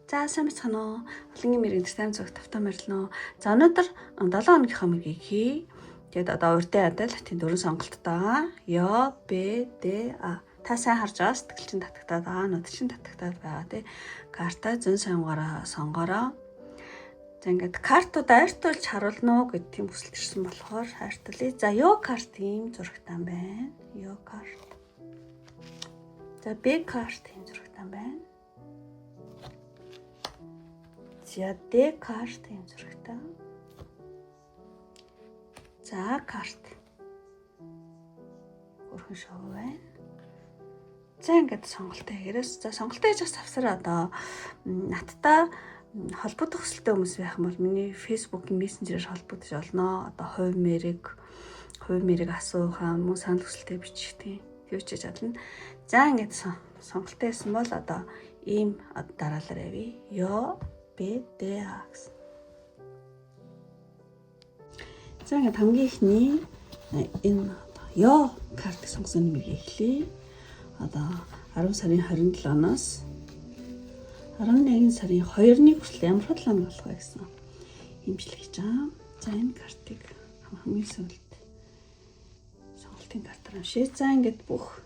За сайн бацгаана уу. Улангийн мэрийн тайм зүг тавтаа морилно. За өнөөдөр 7 хоногийнхаа мөгийг хий. Тэгээд одоо урдын адил тийм дөрвөн сонголттой. Ё, Б, Д, А. Та сайн харж байгаа сэтгэлчин татагтаад байгаа, нүдчин татагтаад байгаа тий. Карта зөн сонгороо сонгороо. За ингээд картууд айртуулж харуулна уу гэд тийм хүсэлт ирсэн болохоор хайртуулъя. За Ё карт ийм зурагтай байна. Ё карт. За Б карт ийм зурагтай байна. За Д карт ийм зурагтай. За карт. Хөрхөн шоу байна. За ингээд сонголтоо хэрэгс. За сонголтоо хийж бас авсараа одоо надтай холбогдох хүсэлтэй хүмүүс байх юм бол миний Facebook-ийн мессенжерээр холбогдож олно. Одоо хувь мэрэг асуухаа мөн санал хүсэлтээ бичих тийм. Тэгвчээж чадна. За ингээд сонголтоо хийсэн бол одоо ийм дараалал авъя. Ё Б, Д, А гэсэн. За ингээд хамгийн ихний энэ Ё картыг сонгосон нэмийг эхлэе. Одоо 10 сарын 27-оос 11 сарын 2-ны хүртэл ямар худлаа болох вэ гэсэн имжлэг хийж байгаа. За энэ картыг хамгийн сүүлд сонголтын картаар уншъя. За ингээд бүх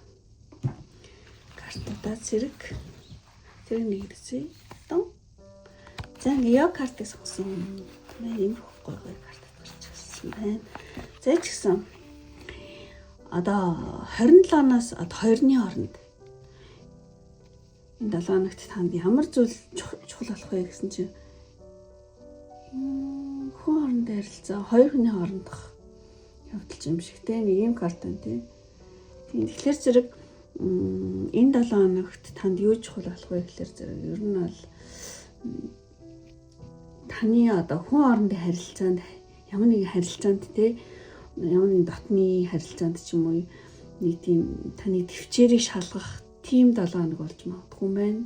картуудаа зэрэг нэгдэсэй. За ингээ Ё картыг сонгосон. Ийм гоё карт гарч ирсэн байна. За ч гэсэн одоо 27-оос 2-ны хооронд энэ 7 хоногт танд ямар зүйл чухал болох вэ гэсэн чинь хүн хоорондоо ярилцаа, хоёр хүний хоорондох явдал юм шиг те нэг ийм карт байна тий. Тэгэхээр зэрэг энэ 7 хоногт танд юу чухал болох вэ гэхээр зэрэг ер нь бол таны одоо хүн хоорондын харилцаанд ямар нэгэн харилцаанд те ямар нэгэн дотны харилцаанд ч юм уу нэг тийм таны төвчээрийг шалгах тийм 7 хоног болж магадгүй юм байна.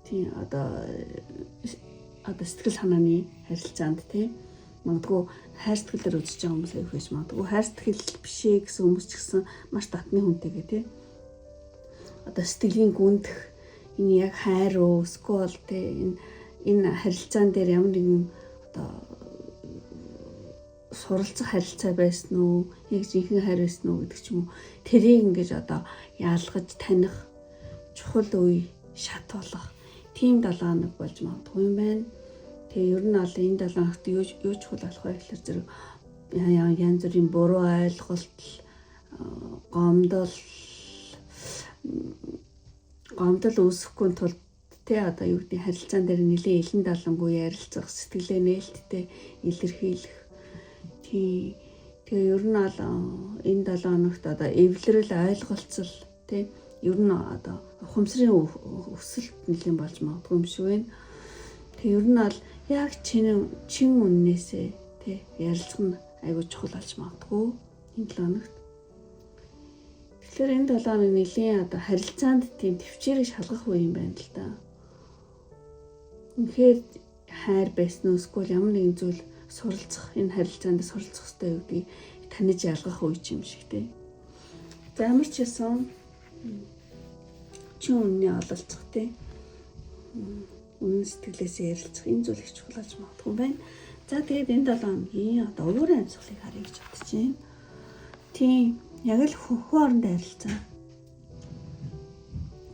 Тийм одоо сэтгэл санааны харилцаанд те магадгүй хайр сэтгэлээр үзэж байгаа хүмүүс их байж магадгүй хайр сэтгэл биш ээ гэсэн хүмүүс ч гэсэн маш татны хүнтэйгээ те одоо сэтгэлийн гүндэх энэ яг хайр уу эсвэл те энэ харилцаан дээр ямар нэгэн одоо суралцах харилцаа байсан уу яг жинхэнэ хайр байсан уу гэдэг ч юм уу тэрийг ингэж одоо яалгаж таних чухал үе шат болох тийм 7 хоног болж магадгүй юм байна. Тэгээ ер нь бол энэ 7 хоногт юу чухал болох вэ гэхээр зэрэг янз бүрийн буруу ойлголт гомдол үүсэхгүй тулд тэ одоо юу гэдэг харилцаан дээр нэлээд илэн далангүй ярилцах, сэтгэлээ нээлттэй илэрхийлэх. Тэгээ ер нь бол энэ 7 хоногт одоо эвлэрэл ойлголцол тэ ер нь одоо ухамсарын өсөлт нэлээд болж магадгүй юм шиг байна. Тэгээ ер нь бол яг чин үннээсээ тэ ярилцах нь айгүй чухал болж магадгүй энэ 7 хоногт. Тэгэхээр энэ 7 хоног нэлийн одоо харилцаанд тийм төвчээрийг шалгах үе юм байна л да. Үнэхээр хайр байсан уу эсвэл ямар нэгэн зүйл суралцах энэ харилцаанд суралцах хэрэгтэй юу гэдгийг таниж ялгах үе юм шиг те. За ямар ч юм чин үнний ололцох те. Үнэн сэтгэлээсээ ярилцах энэ зүйл их чухал болж магадгүй юм байна. За тэгээд энэ 7 хоногийн одоо өөрийн амьсгалыг харъя гэж бодож байна. Тийм яг л хүн хоорондоо харилцаа.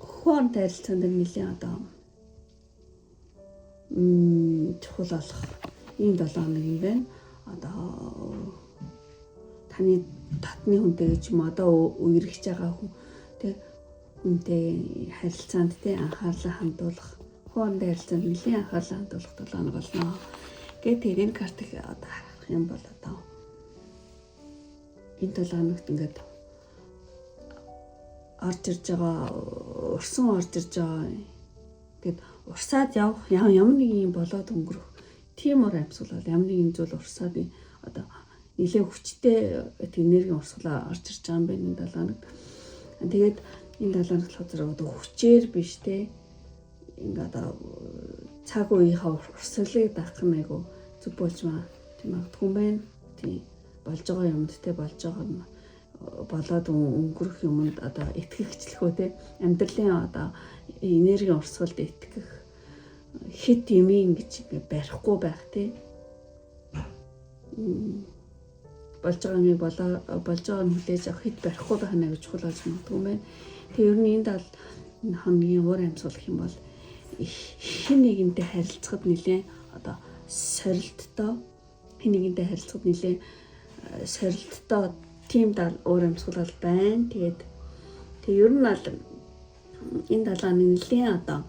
Хоорондоо харилцаанд нэлийн одоо чухал болох ийм 7 хоног юм байна. Одоо таны татны хүнтэй ч юм одоо үерхэж байгаа хүн тэг хүнтэй харилцаанд тэг анхаарлаа хандуулах, хоорондоо харилцаанд нэлийн анхаарлаа хандуулах 7 хоног болно. Тэгээд энэ картыг одоо харах юм бол одоо энэ 7 хоногт ингээд орж ирж байгаа урсан орж ирж байгаа. Тэгэд урсаад явах ямар нэг юм болоод өнгөрөх тийм ор амьсгал бол ямар нэгэн зүйл урсаад одоо нэлээд хүчтэй энерги урсгалаа орж ирж байгаа юм байна энэ 7 хоногт. Тэгээд энэ 7 хоногт болохоор одоо хүчээр биш те ингээд одоо цаг үеийнхаа урсгалыг даах юм айгу зүг болж магадгүй юм байна. Тийм болж байгаа юмд те болж байгаа нь болоод өнгөрөх юмд одоо итгэгчлэхөө те амьдралын одоо энергийн урсгалд итгэх хит юмын гэж барихгүй байх те болж байгаа юм болж байгаа нь хүлээж авах хит барихгүй байх нэ гэж чухал болж магадгүй юм байна. Тэгээ ер нь энд бол хамгийн уур амьсгал гэх юм бол хин нэгэнтэй харилцахад нэлээ одоо сорилттой хин нэгэнтэй харилцахад нэлээ сорилттой тийм уур амьсгал бол байна. Тэгээд ер нь бол энэ далааны нэлийн одоо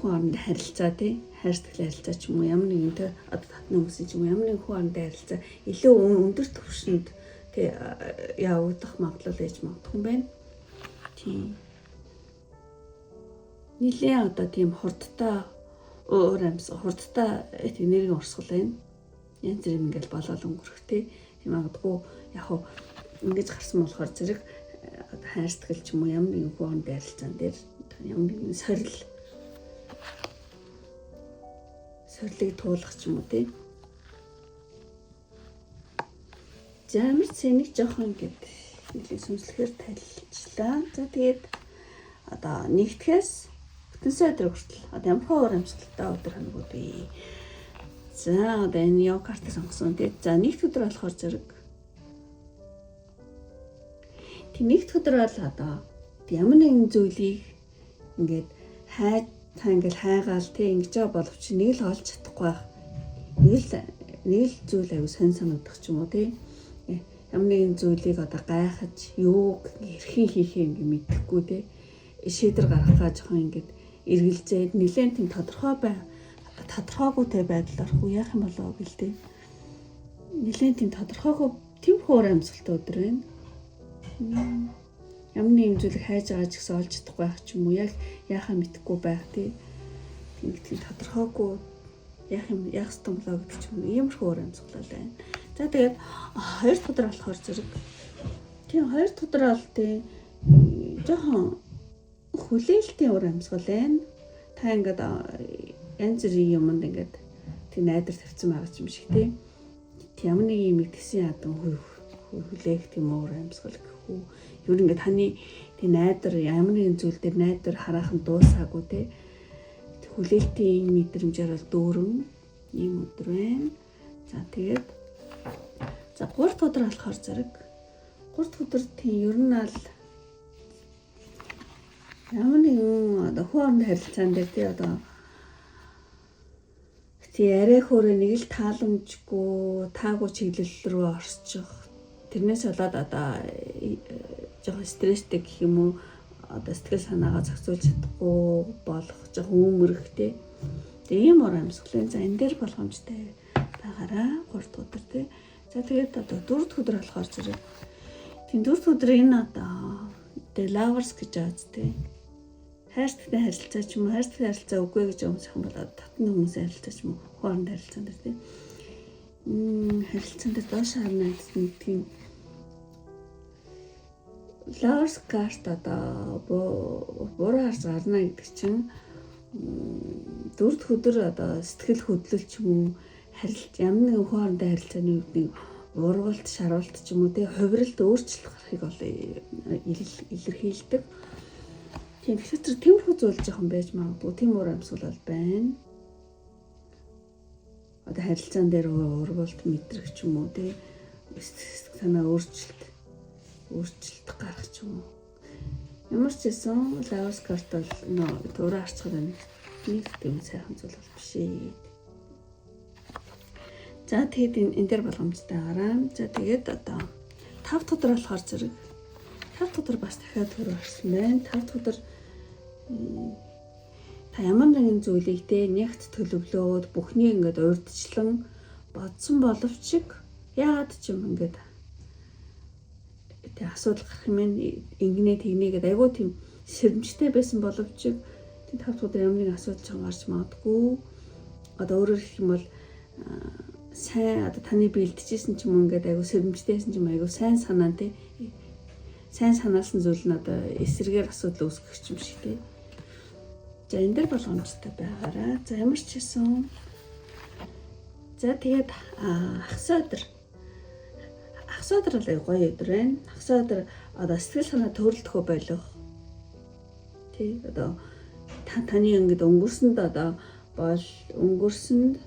хүн хооронд харилцаа тий хайрцагтай харилцаа ч юм уу ямар нэгэнтэй одоо татны хүмүүсийн ч юм уу ямар нэгэн хүн хооронд харилцаа илүү өндөр түвшинд тий явагдах магадлал ээж магадгүй юм байна. Тийм нэлийн одоо тийм хурдтай уур амьсгал хурдтай энергийн урсгал байна. Янз бүр ингээл болоод өнгөрөхтэй тийм магадгүй яг хуу ингэж гарсан болохоор зэрэг хайрцагт ч юм уу ямар нэгэн хүн хооронд харилцаан дээр ямар нэгэн сорилыг туулах ч юм уу тий. За ямар ч нэг жоохон ингэж нэлийн сүнслэхээр талилчлаа. За тэгээд одоо нэгтгэхээс бүтэнсэ өдөр хүртэл одоо ямар уур амьсгалтай өдөр хоногуд вэ? За одоо энэ яв карт сонгосон тий. За нэгд өдөр болохоор зэрэг нэгд өдөр бол одоо ямар нэгэн зүйлийг ингээд та ингээл хайгаал тий ингэж байгаа боловч нэг л олж чадахгүй байх. Нэг л зүйл аягүй сонь санагдах ч юм уу тий. Ямар нэгэн зүйлийг одоо гайхаж юуг хэрхэн хийхээ ингээ мэдэхгүй тий. Шийдвэр гаргахаа жоохон ингээд эргэлзээд нэлээд тийм тодорхойгүйтэй байдал орохгүй яах юм болоо гэл тий. Нэлээд тийм тодорхойгүй тийм хуур амьсгалтай өдөр байна. Ямар нэгэн зүйлийг хайж байгаа ч гэсэн олж чадахгүй байх ч юм уу яахаа мэдэхгүй байх тий. Тийм тодорхойгүй яах ёстой болоо гэдэг ч юм уу иймэрхүү уур амьсгал байна. За тэгээд хоёр дахь өдөр болохоор зэрэг тийм хоёр дахь өдөр бол тий жоохон хүлээлтийн уур амьсгал байна. Та ингээд янз бүрийн юмд ингээд тий найдар тавьсан байгаа юм шиг тий. Ямар нэг юм тэгсэн ядан хүлээх тийм уур амьсгал гэхүү. Юу ингээд таны тий найдар ямар нэгэн зүйл дээр найдар хараахан дуусаагүй тий. Хүлээлтийн мэдрэмжээр бол дүүрэн ийм өдөр байна. За тэгээд за 3 дахь өдөр болохоор зэрэг 3 дахь өдөр тийм ер нь ал ямар нэгэн одоо хооронд харилцаан дээр тий одоо тий арай хөөрэ нэг л тааламжгүй таагүй чиглэл рүү орчих. Тэрнээс болоод одоо жоохон стресстэй гэх юм уу одоо сэтгэл санаагаа зохицуулж чадахгүй болох жоохон үүмэрхтэй. Тэгээ ийм уур амьсгалын за энэ дээр болгоомжтой байгаараа 3 дахь өдөр тий. За тэгээд одоо 4 дахь өдөр болохоор зэрэг тийм 4 дахь өдөр энэ одоо the lovers гэж байгаа тий. Хайрцагтай харилцаа ч юм уу хайрцагтай харилцаа үгүй гэж юмсах юм бол татны хүмүүсийн харилцаа ч юм уу хооронд харилцаан дээр тий. Харилцаан дээр доош харна гэсэн тийм lovers card одоо буруу харж гарна гэдэг чинь 4 дахь өдөр одоо сэтгэл хөдлөл ч юм уу ямар нэгэн хоорондын харилцааны үед нэг ургалт шаруулт ч юм уу тий хувиралд өөрчлөлт гарахыг бол илэрхийлдэг. Тийм тэгэхээр тиймэрхүү зүйл жоохон байж магадгүй тийм уур амьсгал бол байна. Одоо харилцаан дээр ургалт мэдрэх ч юм уу тий сэтгэл санаа өөрчлөлт гарах ч юм уу. Ямар ч гэсэн lovers card бол өөрөө харцгаар нэг тийм сайхан зүйл бол биш ээ. За тэгээд энэ дээр болгоомжтой гараа. За тэгээд одоо 5 дахь өдөр болохоор зэрэг 5 дахь өдөр бас дахиад төрөө харсан байна. 5 дахь өдөр та ямар нэгэн зүйлийг те нягт төлөвлөөд бүхнийг ингээд урьдчилан бодсон боловч яагаад ч юм ингээд те асуудал гарах юм ингэнэ тэгнэгээд айгүй тийм сэрэмжтэй байсан боловч тийм 5 дахь өдөр ямар нэгэн асуудал ч гарч магадгүй. Одоо өөрөөр хэлэх юм бол сайн одоо таны бэлтжижсэн ч юм ингээд айгүй сэрэмжтэйсэн ч юм айгүй сайн санаа тий сайн санаалсан зүйл нь одоо эсрэгээр асуудал үүсгэх юм шиг тий. За энэ дээр болгоомжтой байгаараа. За ямар ч хэлсэн. За тэгээд хагас хагас өдөр л гоё өдөр байна. Хагас өдөр одоо сэтгэл санаа төрөлдөхөө болох. Тий одоо таны ингээд өнгөрсөнд одоо өнгөрсөнд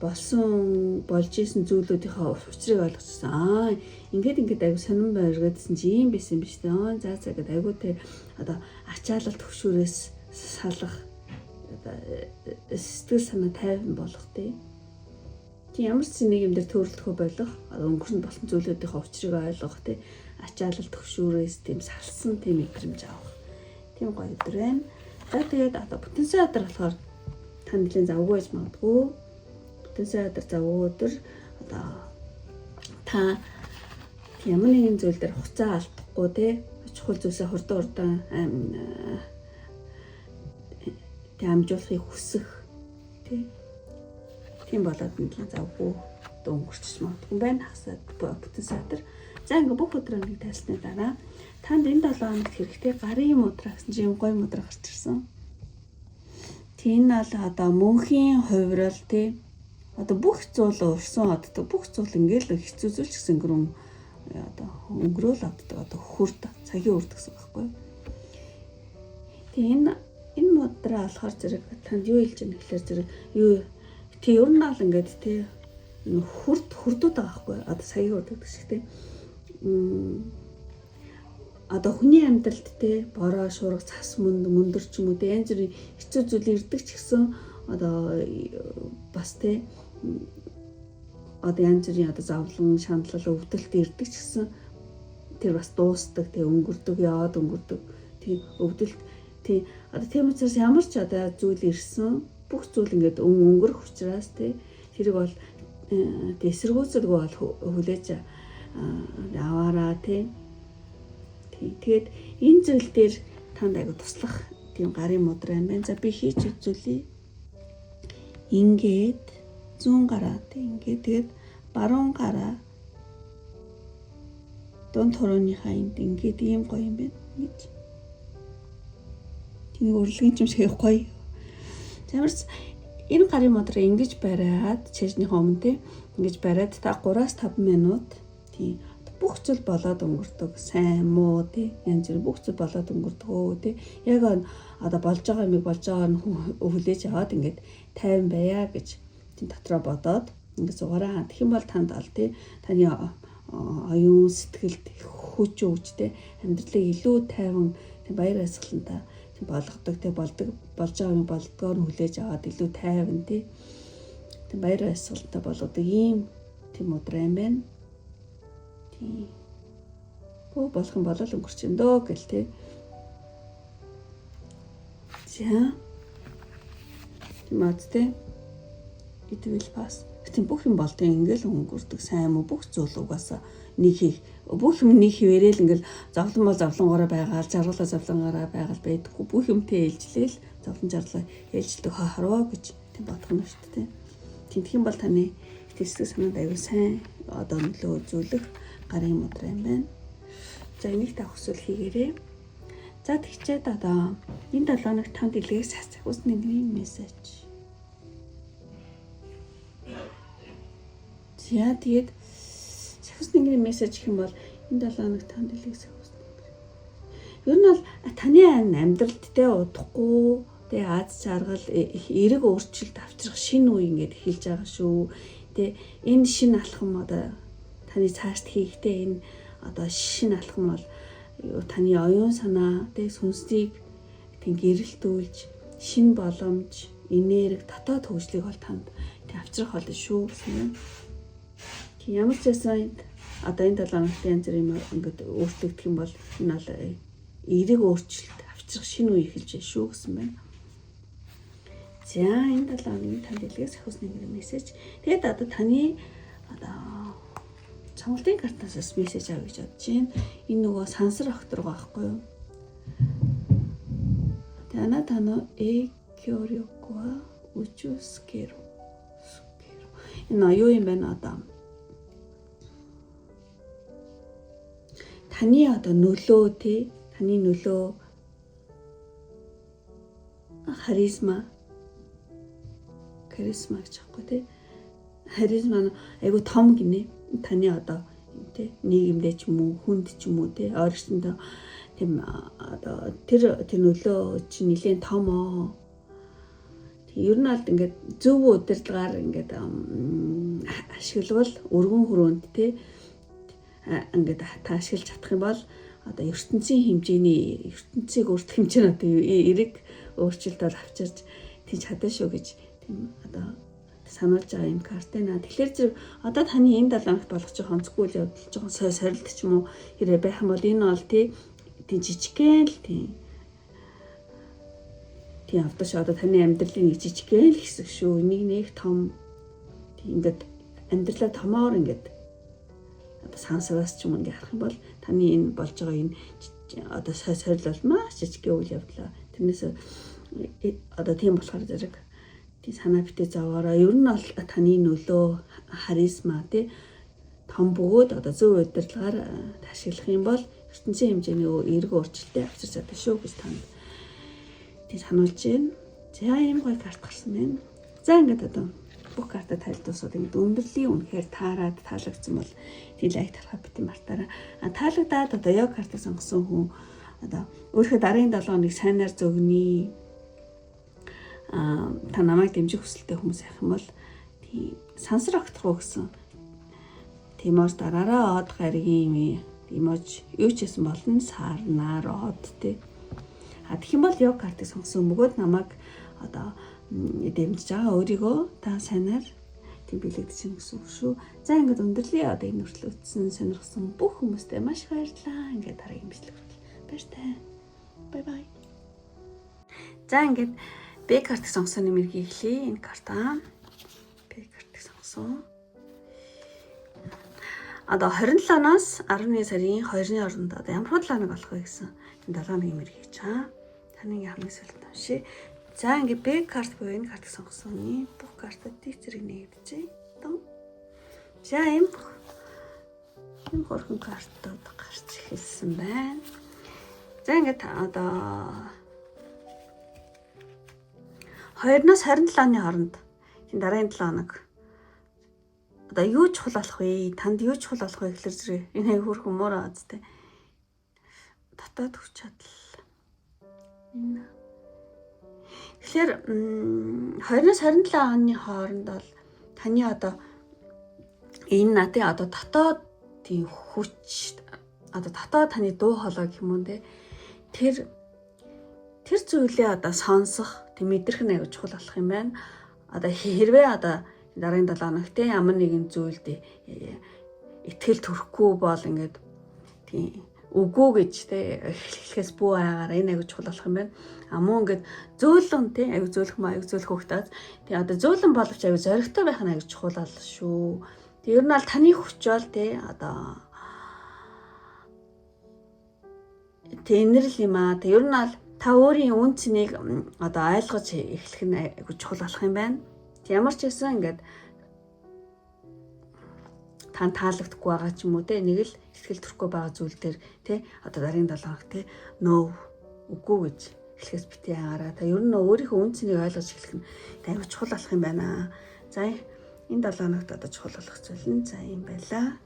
болсон болж исэн зүйлүүдийнхээ учрыг ойлгочихсон. Ингээд аягүй сонирн байргаадсэн чи ийм байсан биш үү? За гэдэг аягүй те одоо ачаалал төгшүүрээс салах одоо сэтгэл санаа тайван болох тий. Ямар ч нэг юм дээр төрөлдөхөө болох өнгөрсөнд болсон зүйлүүдийнхээ учрыг ойлгох тий. Ачаалал төгшүүрээс тийм салсан тийм мэдрэмж авах. Тийм гоё өдөр байна. За тэгээд одоо бүтэн сая өдөр болохоор та нэлийн завгүй байж магадгүй. Бүтэн сая өдөр завгүй өдөр одоо та ямар нэгэн зүйл дээр хуцаа алдахгүй тий. Чухал зүйлсээ хурдан амжуулахыг хүсэх тий. Тийм болоод нэлийн завгүй өнгөрчих магадгүй байна. Хасаад бүтэн сая өдөр. За ингээ бүх өдрөнийг тайлсны дараа танд энэ 7 хоногт хэрэгтэй гарын мудраа гэсэн чинь гоё мудраа гарч ирсэн. Тийм нь одоо мөнхийн хувирал тий. Одоо бүх зүйл урсан оддог бүх зүйл ингээл хэцүү зүйл ч гэсэн өнгөрөн одоо өнгөрөөл оддог одоо хүрд цагийн үрд гэсэн үг байхгүй. Тийм энэ мудраа болохоор зэрэг танд юу хэлж байгаа гэхээр зэрэг юу тий ер нь л ингээд тий хүрдүүд байгаа байхгүй. Одоо цагийн үрд гэдэг шиг тий. Одоо хүний амьдралд те бороо шуурга цас мөндөр ч юм уу те янз бүрийн хэцүү зүйл ирдэг ч гэсэн одоо бас те одоо янз бүрийн одоо завлан шаналл өвдөлт ирдэг ч гэсэн тэр бас дуустдаг те өнгөрдөг яваад өнгөрдөг тийм өвдөлт тийм одоо тийм учраас ямар ч одоо зүйл ирсэн бүх зүйл ингээд өнгөрөх учраас те тэрийг бол эсэргүүцэлгүй бол хүлээж аваараа тий. Тэгээд энэ зүйл дээр танд аягүй туслах тийм гарын мудраа юм байна. За би хийж үзүүлье. Ингээд зүүн гараа тий. Ингээд тэгээд баруун гараа дунд хорооныхаа энд ингээд ийм гоё юм байна. Ингэж. Тийм урлагийн юм шиг гоё. Замарч энэ гарын мудраа ингэж бариад чэжнийхээ өмнө тий. Ингэж бариад та 3-5 минут тий бүх зүйл болоод өнгөрдөг сайн муу тий янз бүр бүх зүйл болоод өнгөрдөг өө тий яг одоо болж байгаа юмыг болж байгаа нь хүлээж аваад ингээд тайван байя гэж тий дотроо бодоод ингээд зугаараа хандх юм бол танд ал тий таны оюун сэтгэлд хүч өгч тий амьдралыг илүү тайван тий баяр баясгалантай тий болгодог тий болдог болж байгаа юм болдгоор хүлээж аваад илүү тайван тий баяр баясгалантай болгодог ийм тийм мудраа юм байна. Оо болох юм болол өнгөрч юм дөө гэл тий. За. Тиматтэй. Итгэл бас. Тийм бүх юм болтой ингээл өнгөрдөг сайн мө бүх зүйл угаасаа нэг хийх. Бүх юм нэг хിവэрэл ингээл зовлон бол зовлонгоороо байгаал, жаргалаа зовлонгоороо байгаал байдаггүй. Бүх юмтэй ээлжлээл зовлон жарлаа ээлжлдэг хараа гэж тийм бодох нь шүү дээ. Тэнтэх юм бол таны сэтгэл санаанд аягүй сайн одоо нөлөө үзүүлэх гарын мудраа юм байна. За энийг та хүсвэл хийгээрэй. За тэгчээд одоо энэ 7 хоног танд илгээс хасахусны нэг мессеж. За тэгээд сахусны нэг мессеж гэх юм бол энэ 7 хоног танд илгээс хасахусны. Ер нь бол таны амьдралд те удахгүй те аз жаргал эрэг өөрчлөлт авчрах шинэ үе ингээд эхэлж байгаа шүү. Тэ энэ шинэ алхам одоо таны цаашд хийхдээ энэ одоо шинэ алхам бол таны оюун санаа тэ сүнсийг тийм гэрэлтүүлж шинэ боломж энерги дотоод хөгжлийг бол танд тийм авчрах болно шүү гэсэн юм. Тийм ямар ч байсан одоо энэ 7 хоногт янз бүр юм ингээд өөрчлөгдөх юм бол энэ бол эрэг өөрчлөлт авчрах шинэ үе эхэлж байна шүү гэсэн байна. За энэ 7 хоногийн танд илгээс ахусны нэг мессеж. Тэгээд одоо таны одоо сонголтын картаас мессеж авах гэж бодож байна. Энэ нөгөө сансар огт руу байхгүй юу? Тана тано экёрёква учускеро. Энэ юу юм бэ одоо? Таны одоо нөлөө тий, таны нөлөө харизма гэж аахгүй тий. Харизма айгу том гинэ. Таны одоо тий нийгэмдээ ч юм уу хүнд ч юм уу тий ойролцондоо тийм одоо тэр нөлөө чинь нэлээд том оо. Ер нь аль ингээд зөв удирдлагаар ингээд ашиглавал өргөн хүрээнд тий ингээд та ашиглаж чадах юм бол одоо ертөнцийн ертөнцийг өөрчлөх хэмжээ нь одоо эрэг өөрчлөлт бол авчирч тийж чадсан шүү гэж тийм одоо сануулж байгаа юм карт байна. Тэгэхээр зэрэг одоо таны энэ 7 хоногт болгож байгаа онцгүй л явдал жоохон сорилт ч юм уу хэрэг байх юм бол энэ бол тийм жижигхэн л тийм автош одоо таны амьдралын нэг жижигхэн л хэсэг шүү. Нэг том тийм ингээд амьдралаа томоор ингээд одоо сансраас ч юм ингээд харах юм бол таны энэ болж байгаа энэ одоо сорил бол маш жижигхэн үйл явдлаа. Тэрнээс одоо тийм болохоор зэрэг тийм санаа битээ зовоороо ер нь бол таны нөлөө харизма тий том бөгөөд одоо зөв удирдлагаар ашиглах юм бол ертөнцийн хэмжээний эрг өөрчлөлтөд авчирч чадах шүү гэж танд тий сануулж байна. За ийм гоё карт гарсан байна. За ингээд одоо бүх картаа тайлбарласууд ингээд өндөрлөлийн үнэхээр таарад таалагдсан бол тий лайк тарахаа бити мартаарай. Таалагдаад одоо яг картыг сонгосон хүн одоо өөрийнхөө дараагийн 7 хоног сайнаар зөгнөе. Та намайг дэмжих хүсэлтэй хүмүүс байх юм бол тийм сансар огтхоо гэсэн тиймээс дараараа од гаригийн имож юу ч гэсэн болно сарнаар од тий. Тэгэх юм бол яг картыг сонгосон бөгөөд намайг одоо дэмжиж байгаа өөрийгөө та сайнаар тийм бэлэгдэж чинь гэсэн үг шүү. За ингээд өндөрлөе одоо энэ хүртэл үтсэн сонирхсан бүх хүмүүстээ маш их баярлалаа. Ингээд дараагийн бичлэг хүртэл баяртай. Бай бай. За ингээд Б картыг сонгосон нэмэргийг эхлэе. Энэ картаа Б картыг сонгосон. Одоо 27-наас 11 сарын 2-ны хооронд одоо ямар худлааныг олох вэ гэсэн энэ 7 хоногийн нэмэр хийж байгаа. Таны хамгийн сүүлд уншия. За ингээд Б карт буюу энэ картыг сонгосон бүх картад тийг зэрэг нэгдэжээ. За ийм хөрхөн картууд гарч эхэлсэн байна. За ингээд одоо 2-оос 27 оны хооронд энэ дараагийн 7 хоног одоо юу чухал болох вэ? Танд юу чухал болох вэ гэхэлэр зэрэг энэ хөрх өмөр аазтай. Дотоод хүч чадал. Энэ. Тэгэхээр 2-оос 27 оны хооронд бол таны одоо энэ надын одоо дотоод тийм хүч одоо дотоод таны дуу хоолой гэх юм уу те тэр зүйлээ одоо сонсох тийм мэдрэх нь аягүй чухал болох юм байна. Одоо хэрвээ одоо дараагийн 7 хоногт ямар нэгэн зүйлд итгэл төрөхгүй бол ингээд тийм үгүй гэж те эхлэхээс бүү аягаар энэ аягүй чухал болох юм байна. Мөн ингээд зөөлөн те аягүй зөөлөх хөгтөөд тий одоо зөөлөн боловч аягүй зоригтой байх нь аягүй чухал бол шүү. Тэг ер нь аль таны хүч бол те одоо тэнэрл юм аа. Тэг ер нь аль та өөрийн үн цэнийг одоо ойлгож эхлэх нь аягүй чухал болох юм байна. Ямар ч гэсэн ингээд тань таалагдахгүй байгаа ч юм уу те нэг л ихтгэл төрөхгүй байгаа зүйл дээр те одоо дараагийн 7 хоног те нөө үгүй гэж эхлэхээс бити ягараа. Та ер нь өөрийнхөө үн цэнийг ойлгож эхлэх нь аягүй чухал болох юм байна. За энэ 7 хоногт одоо чухал болох зүйл нь за юм байлаа.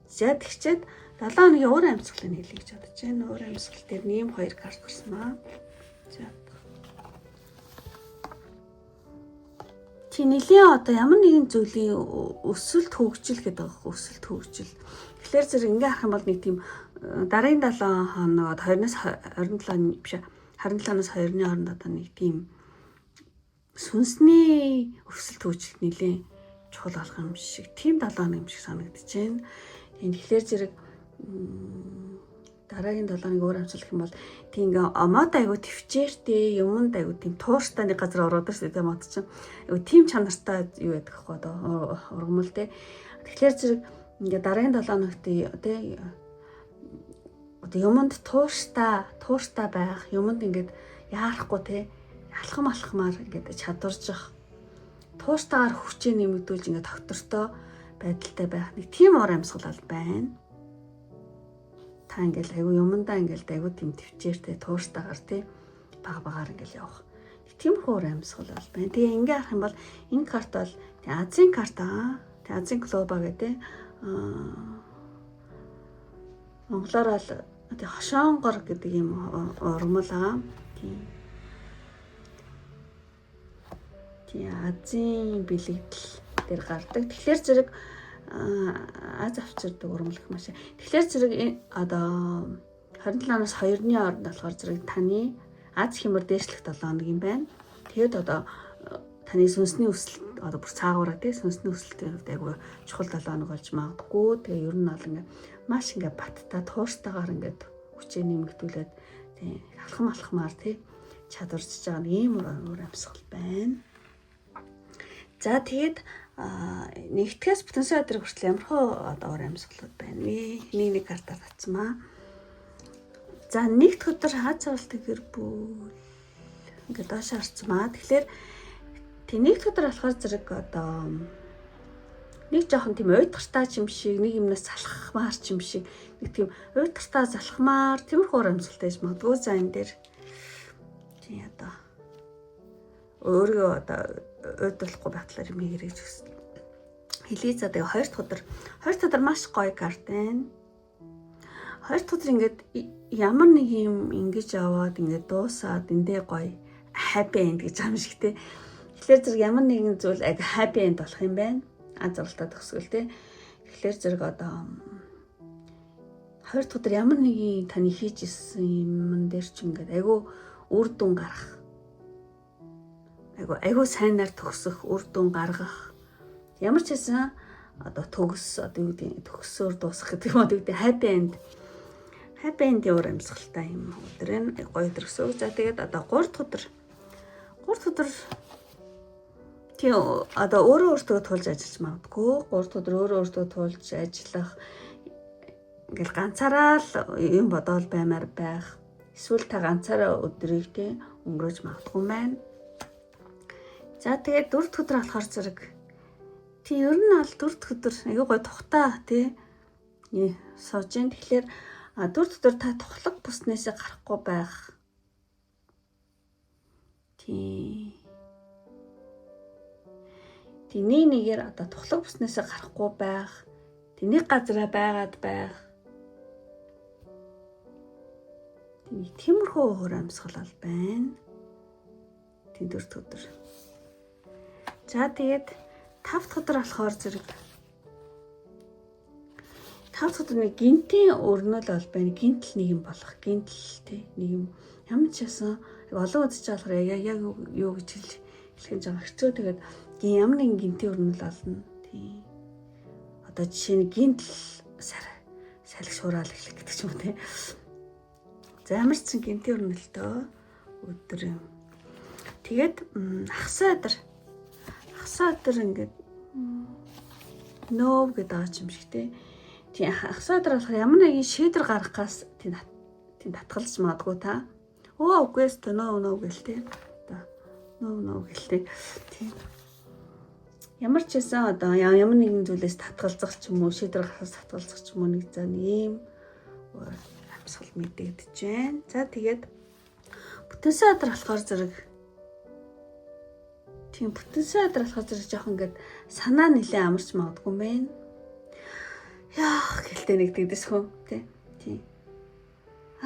За тэгчээд 7 хоногийн уур амьсгалыг хэлье гэж бодож байна. Уур амьсгал дээр нэм 2 карт гарсан маа. За чи нэлийн одоо ямар нэгэн зүйлийн өсөлт хөгжил гэдэг байгаа. Өсөлт хөгжил. Тэгэхээр зэрэг ингээ харах юм бол нэг тийм дараагийн 7 хоногод 20-оос 27 биш 27-оос 2-ны хооронд одоо нэг тийм сүнсний өсөлт хөгжилт нэлийн чухал болох юм шиг тийм 7 хоног юм шиг санагдаж байна. Тэгэхээр зэрэг дараагийн 7 хоногийн уур амьсгал гэх юм бол тийм ингээ мод айгу төвчээртэй юмд айгу тийм туурштай нэг газар ороод ирсэн тийм мод чинь айгу тийм чанартай юу байдаг вэ одоо ургамал те. Тэгэхээр зэрэг ингээ дараагийн 7 хоногт тий одоо юмд туурштай байх юмд ингээд яарахгүй те алхамаар ингээд чадваржих туурштайгаар хүчээ нэмэгдүүлж ингээд доктортой байдалтай байх нэг тийм уур амьсгал бол байна. Та ингээл айгу юмдаа ингээл айгу тийм төвчээртэй туурштайгаар тий багаар ингээл явах. Тиймэрхүү уур амьсгал бол байна. Тэгээ ингээ харах юм бол энэ карт бол Азийн карт Азийн глобал гэдэг Монголоор л тий хошоонгор гэдэг юм урмал аа. Тий Азийн бэлэгдэл дээр гардаг. Тэгэхээр зэрэг Аз авчирдаг урмал гэх маш. Тэгэхээр зэрэг одоо 27-наас 2-ны хооронд болохоор зэрэг таны Аз хямар дээшлэх 7 хоног юм байна. Тэгээд одоо таны сүнсний өсөлт одоо бүр цаагаараа тий сүнсний өсөлтийн хувьд айгүй чухал 7 хоног болж магадгүй. Тэгээ ер нь бол ингээ маш ингээ баттай туурстайгаар ингээ хүчээ нэмэгдүүлээд тий алхамаар тий чадварч байгаа ийм уур амьсгал байна. За тэгээд нэгтгэс бүтэнсэ өдөр хүртэл ямархуу одоо уур амьсгалууд байна вэ? Нэг картаар татсмаа. За нэгд өдөр хаа цавалтай гэр бүл ингээд доош харцмаа. Тэгэхээр тэг нэгд өдөр болохоор зэрэг одоо нэг жоохон тийм уйдгартай юм шиг, нэг юмнаас залхахмаар юм шиг, нэг тийм уйдгартай залхмаар тиймэрхүү уур амьсгалтай гэж магадгүй. За энэ дээр тий одоо өөрөө одоо уйдруулахгүй байхлаар юм хийгэрэй гэж хүссэн. Хэлий за тэгээ 2 дахь өдөр маш гоё карт байна. 2 дахь өдөр ингээд ямар нэг юм ингэж аваад ингээд дуусаад эндээ гоё happy end гэж юм шиг те. Тэгэхээр зэрэг ямар нэгэн зүйл аг happy end болох юм байна. Азралтаа төгсгөл те. Тэгэхээр зэрэг одоо 2 дахь өдөр ямар нэгэн таны хийж исэн юм дээр ч ингээд айгүй үр дүн гарах. Айгүй сайнаар төгсөх, үр дүн гаргах. Ямар ч хэсэн одоо төгс одоо юу гэдэг төгсөөр дуусгах гэдэг юм уу гэдэг happy end. Happy end уур амьсгалтай юм өдөр энэ гоё өдөр гэсэн. За тэгээд одоо 3 дахь өдөр тий одоо өөртөө тулж ажиллаж магадгүй. 3 дахь өдөр өөртөө тулж ажиллах ингээл ганцаараа л юм бодоол баймаар байх. Эсвэл та ганцаараа өдрийг тий өнгөрөөж магадгүй байна. За тэгээд 4 дахь өдөр болохоор зэрэг тий ер нь аль 4 дахь өдөр аягүй гоё тухтаа тий сууж ин. Тэгэхээр 4 дахь өдөр та тухлаг бүснээсээ гарахгүй байх. Тий нэгээр одоо тухлаг бүснээсээ гарахгүй байх. Тэнийг газараа байгаад байх. Тиймэрхүү уур амьсгал бол байна. Тий 4 дахь өдөр. За тэгээд 5 дахь өдөр болохоор зэрэг 5 дахь өдөр нэг гинтийн өрнөл бол байна. Гинтл нэг юм болох. Гинтл тий нэг юм ямар ч ясан олон удаж болохоор яг юу гэж хэлэх нь жаа хэцүү. Тэгээд ямар нэгэн гинтийн өрнөл олно. Тий. Одоо жишээ нь гинтл салхи шураал эхлэх гэдэг ч юм уу тий. За ямар ч гинтийн өрнөлтөө өдөр юм. Тэгээд хагас өдөр ингээд нөө гэдэг байгаа юм шиг тий. Тий хагас өдөр болохоор ямар нэгэн шийдвэр гаргахаас тий татгалж магадгүй та. Үгүйс тэ нөө гэлтэй. Нөө гэлтэй. Тий. Ямар ч байсан одоо ямар нэгэн зүйлээс татгалзах ч юм уу, шийдвэр гаргахаас татгалзах ч юм уу нэг зан ийм амьсгал мэдэгдэж байна. За тэгээд бүтэнсэ өдөр болохоор зэрэг тийм бүтэнсэ өдөр болохоор зэрэг жоохон ингээд санаа нэлээ амарч магадгүй юм байна. Яах гэлтэй нэг тэгдэс хүн тий.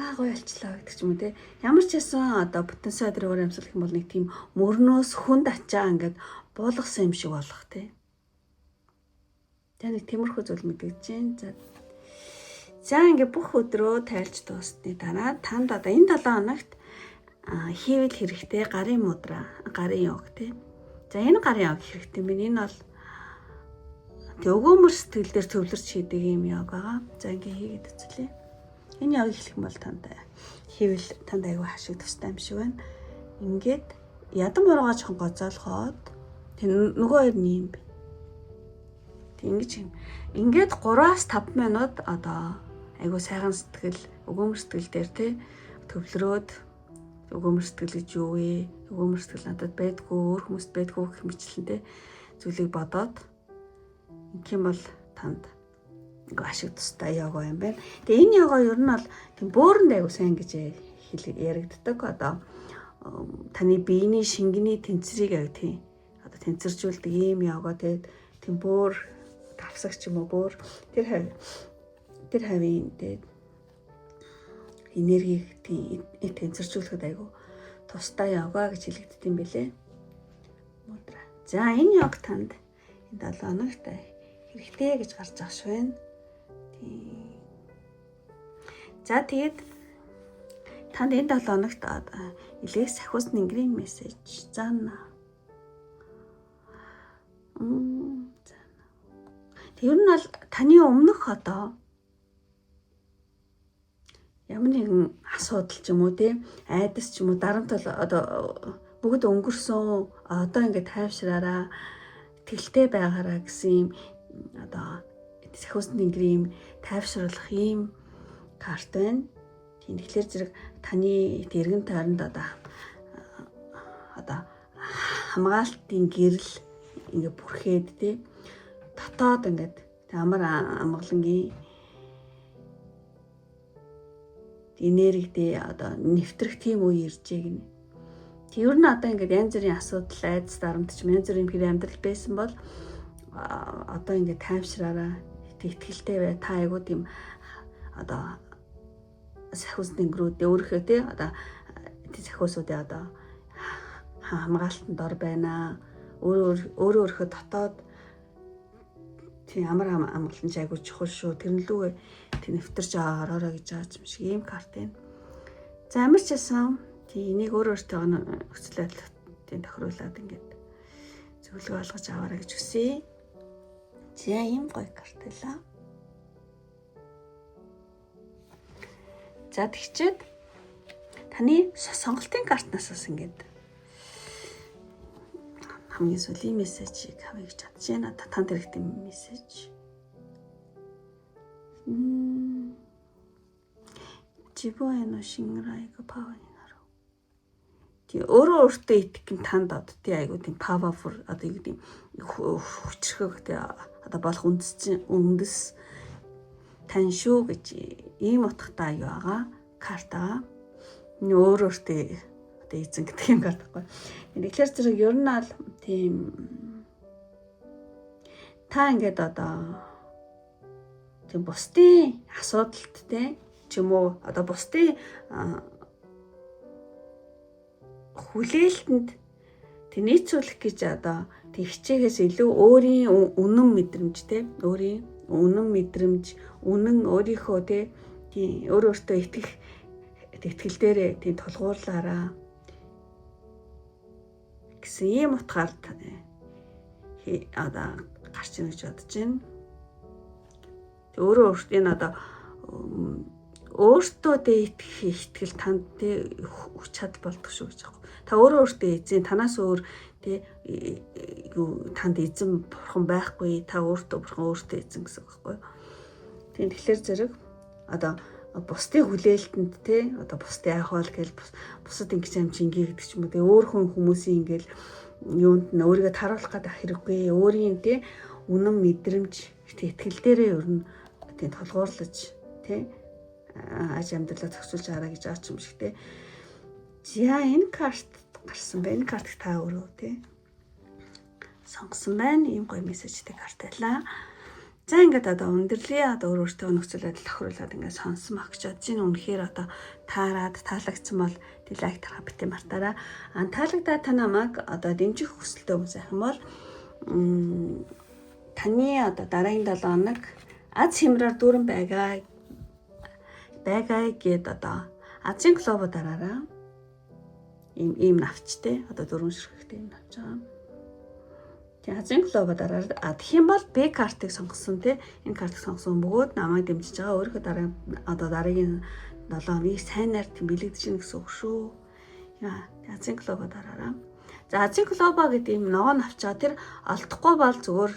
Гоё алчлаа гэдэг ч юм уу те. Ямар ч ясан одоо бүтэнсэ өдрийн уур амьсгал гэх юм бол нэг тийм мөрнөөс хүнд ачаа ингээд буулгасан юм шиг болох те. Тэгээ нэг тиймэрхүү зүйл мэдэгдэж байна. За ингээд бүх өдрөө тайлж дуусны дараа танд одоо энэ 7 хоногт хийвэл хэрэгтэй гарын мудра, гарын йог те. За энэ гарын йог хэрэгтэй минь энэ бол өгөөмөр сэтгэл дээр төвлөрч хийдэг юм йог байгаа. За ингээд хийгээд үзлээ. Энэ яг эхлэх юм бол танд хийвэл танд аягүй хашиг тустай юм шиг байна. Ингээд ядан буруугаа жоохон гоцоолоход нөгөө хоёр нэм бэ. Ингээд 3-аас 5 минут одоо аягүй сайхан сэтгэл, өгөөмөр сэтгэл дээр те төвлөрөөд өгөөмөр сэтгэл гэж юу вэ? Өгөөмөр сэтгэл надад байдгүй, өөр хүмүүст байдгүй гэх мэтлэн те зүйлийг бодоод ингэх юм бол танд ашиг тустай йога юм байна. Тэгээ энэ йога ер нь бол тийм бөөрөнд аягүй сайн гэж яригддаг. Одоо таны биений шингэний тэнцвэрийг аяг тийм одоо тэнцвэржүүлдэг ийм йога тийм бөөр тавсагч юм уу бөөр тэр хавийн тэгээд энергийг тэнцвэржүүлэхэд айгүй тустай йога гэж хэлэгддэг юм билээ. Мудра. За энэ йог танд энэ 7 хоногт хэрэгтэй гэж гарч байгаа шүү байна. За тэгээд танд энэ 7 хоногт илээс сахиус нингрийн мессеж заана. Тэр нь бол таны өмнөх одоо ямар нэгэн асуудал ч юм уу те айдас ч юм уу дарамтал одоо бүгд өнгөрсөн одоо ингээд тайвшраараа тэлтэй байгаараа гэсэн юм одоо сахиус нингрийн тайвшруулах юм карт байна. Тийм тэгэхээр зэрэг таны эргэн тойронд одоо хамгаалтын гэрэл ингээд бүрхээд те дотоод ингээд амар амгалангийн энергидээ одоо нэвтрэх тийм үе ирж гэнэ. Тэр нь одоо ингээд янз бүрийн асуудал, айдас дарамт ч янз бүрийн хэрэг амьдрал байсан бол одоо ингээд тайвшраараа итгэлтэй бай. Та айгуу тийм одоо сахиус нингрүүдээ өөрөхөө тий одоо сахиусуудаа одоо хамгаалтанд ор байна. Өөрөөхөө дотоод тийм амар амгалан айгуу чухал шүү. Тэрнлүүгээ тэнэвтэрч ороорой гэж байгаа юм шиг ийм карт байна. За ямар ч байсан тийм энийг өөртөө нөхцөл байдлын тохируулаад ингээд зөвлөгөө олгож аваарай гэж хүсье. За ийм гоё карт байлаа. За тэгчээд таны сонголтын картнаас бас ингээд хамгийн сүүлийн мессежийг авъя гэж бодож байна. Танд хэрэгтэй мессеж. Жибоэно шинграйга паванинару. Тий өөртөө итгэх танд одоо тий айгуу тийм powerful одоо юу гэдэг хүчрхэг тий одоо болох үндэс тань шүү гэж ийм утгатай аюу байгаа карта. Энэ өөртөө одоо эзэн гэдэг юм карт байхгүй. Тэгэхээр зэрэг ер нь аль тийм та ингээд одоо тийм бусдын асуудалт те ч юм уу одоо бусдын хүлээлтэнд тэг нийцүүлэх гэж одоо тэг хичээгээс илүү өөрийн үнэн мэдрэмж те өөрийн үнэн мэдрэмж үнэн өөрийнхөө те тийм өөртөө итгэх итгэл дээрээ тийм тулгуурлаараа гэсэн ийм утгаар одоо гарч ийн гэж бодож байна. Өөртөө энэ одоо өөртөө итгэл танд те хүч чадал болдог шүү гэж байна. Та өөртөө эзэн танаас өөр те танд эзэн бурхан байхгүй. Та өөртөө бурхан өөртөө эзэн гэсэн үг байхгүй. Тийм тэгэхээр зэрэг одоо бусдын хүлээлтэнд те одоо бусдын ахвал гээл бусад ингэж юм чи ингээ гэдэг ч юм уу те өөр хүмүүсийн ингээл юунд нь өөрийгөө таруулах гэдэг хэрэггүй. Өөрийн те үнэн мэдрэмж итгэл дээрээ ер нь тийм толгуурлаж те аж амьдралаа зохицуулж хараа гэж аач юм шиг те. За энэ карт гарсан байна. Энэ картыг та өөрөө те сонгосон байна. Ийм гоё мессежтэй карт байлаа. За ингээд одоо өндөрлөө одоо өөртөө нөхцөл байдал тохируулаад ингээд сонсон баг гэж бодож байна. Үнэхээр одоо таарад таалагдсан бол лайк тарах битээ мартаарай. Таалагдаад та намайг одоо дэмжих хүсэлтэй хүмүүс байх юм бол таны одоо дараагийн 7 хоног аз хямраар дүүрэн байгаа гэд одоо Азийн клуб дараараа ийм навчтэй одоо дөрвөн ширхэгтэй ийм навч байгаа. Тэгээ Азийн клуб дараад тэгэх юм бол Б картыг сонгосон те энэ картыг сонгосон бөгөөд намайг дэмжиж байгаа. Өөрийнхөө дараагийн 7 хоногийг сайнаар тийм бэлэгдэж гин гэсэн үг шүү. Яа Азийн клуб дараараа. За Азийн клуб гэдэг ийм ногоо навчаа тэр олдохгүй бол зүгээр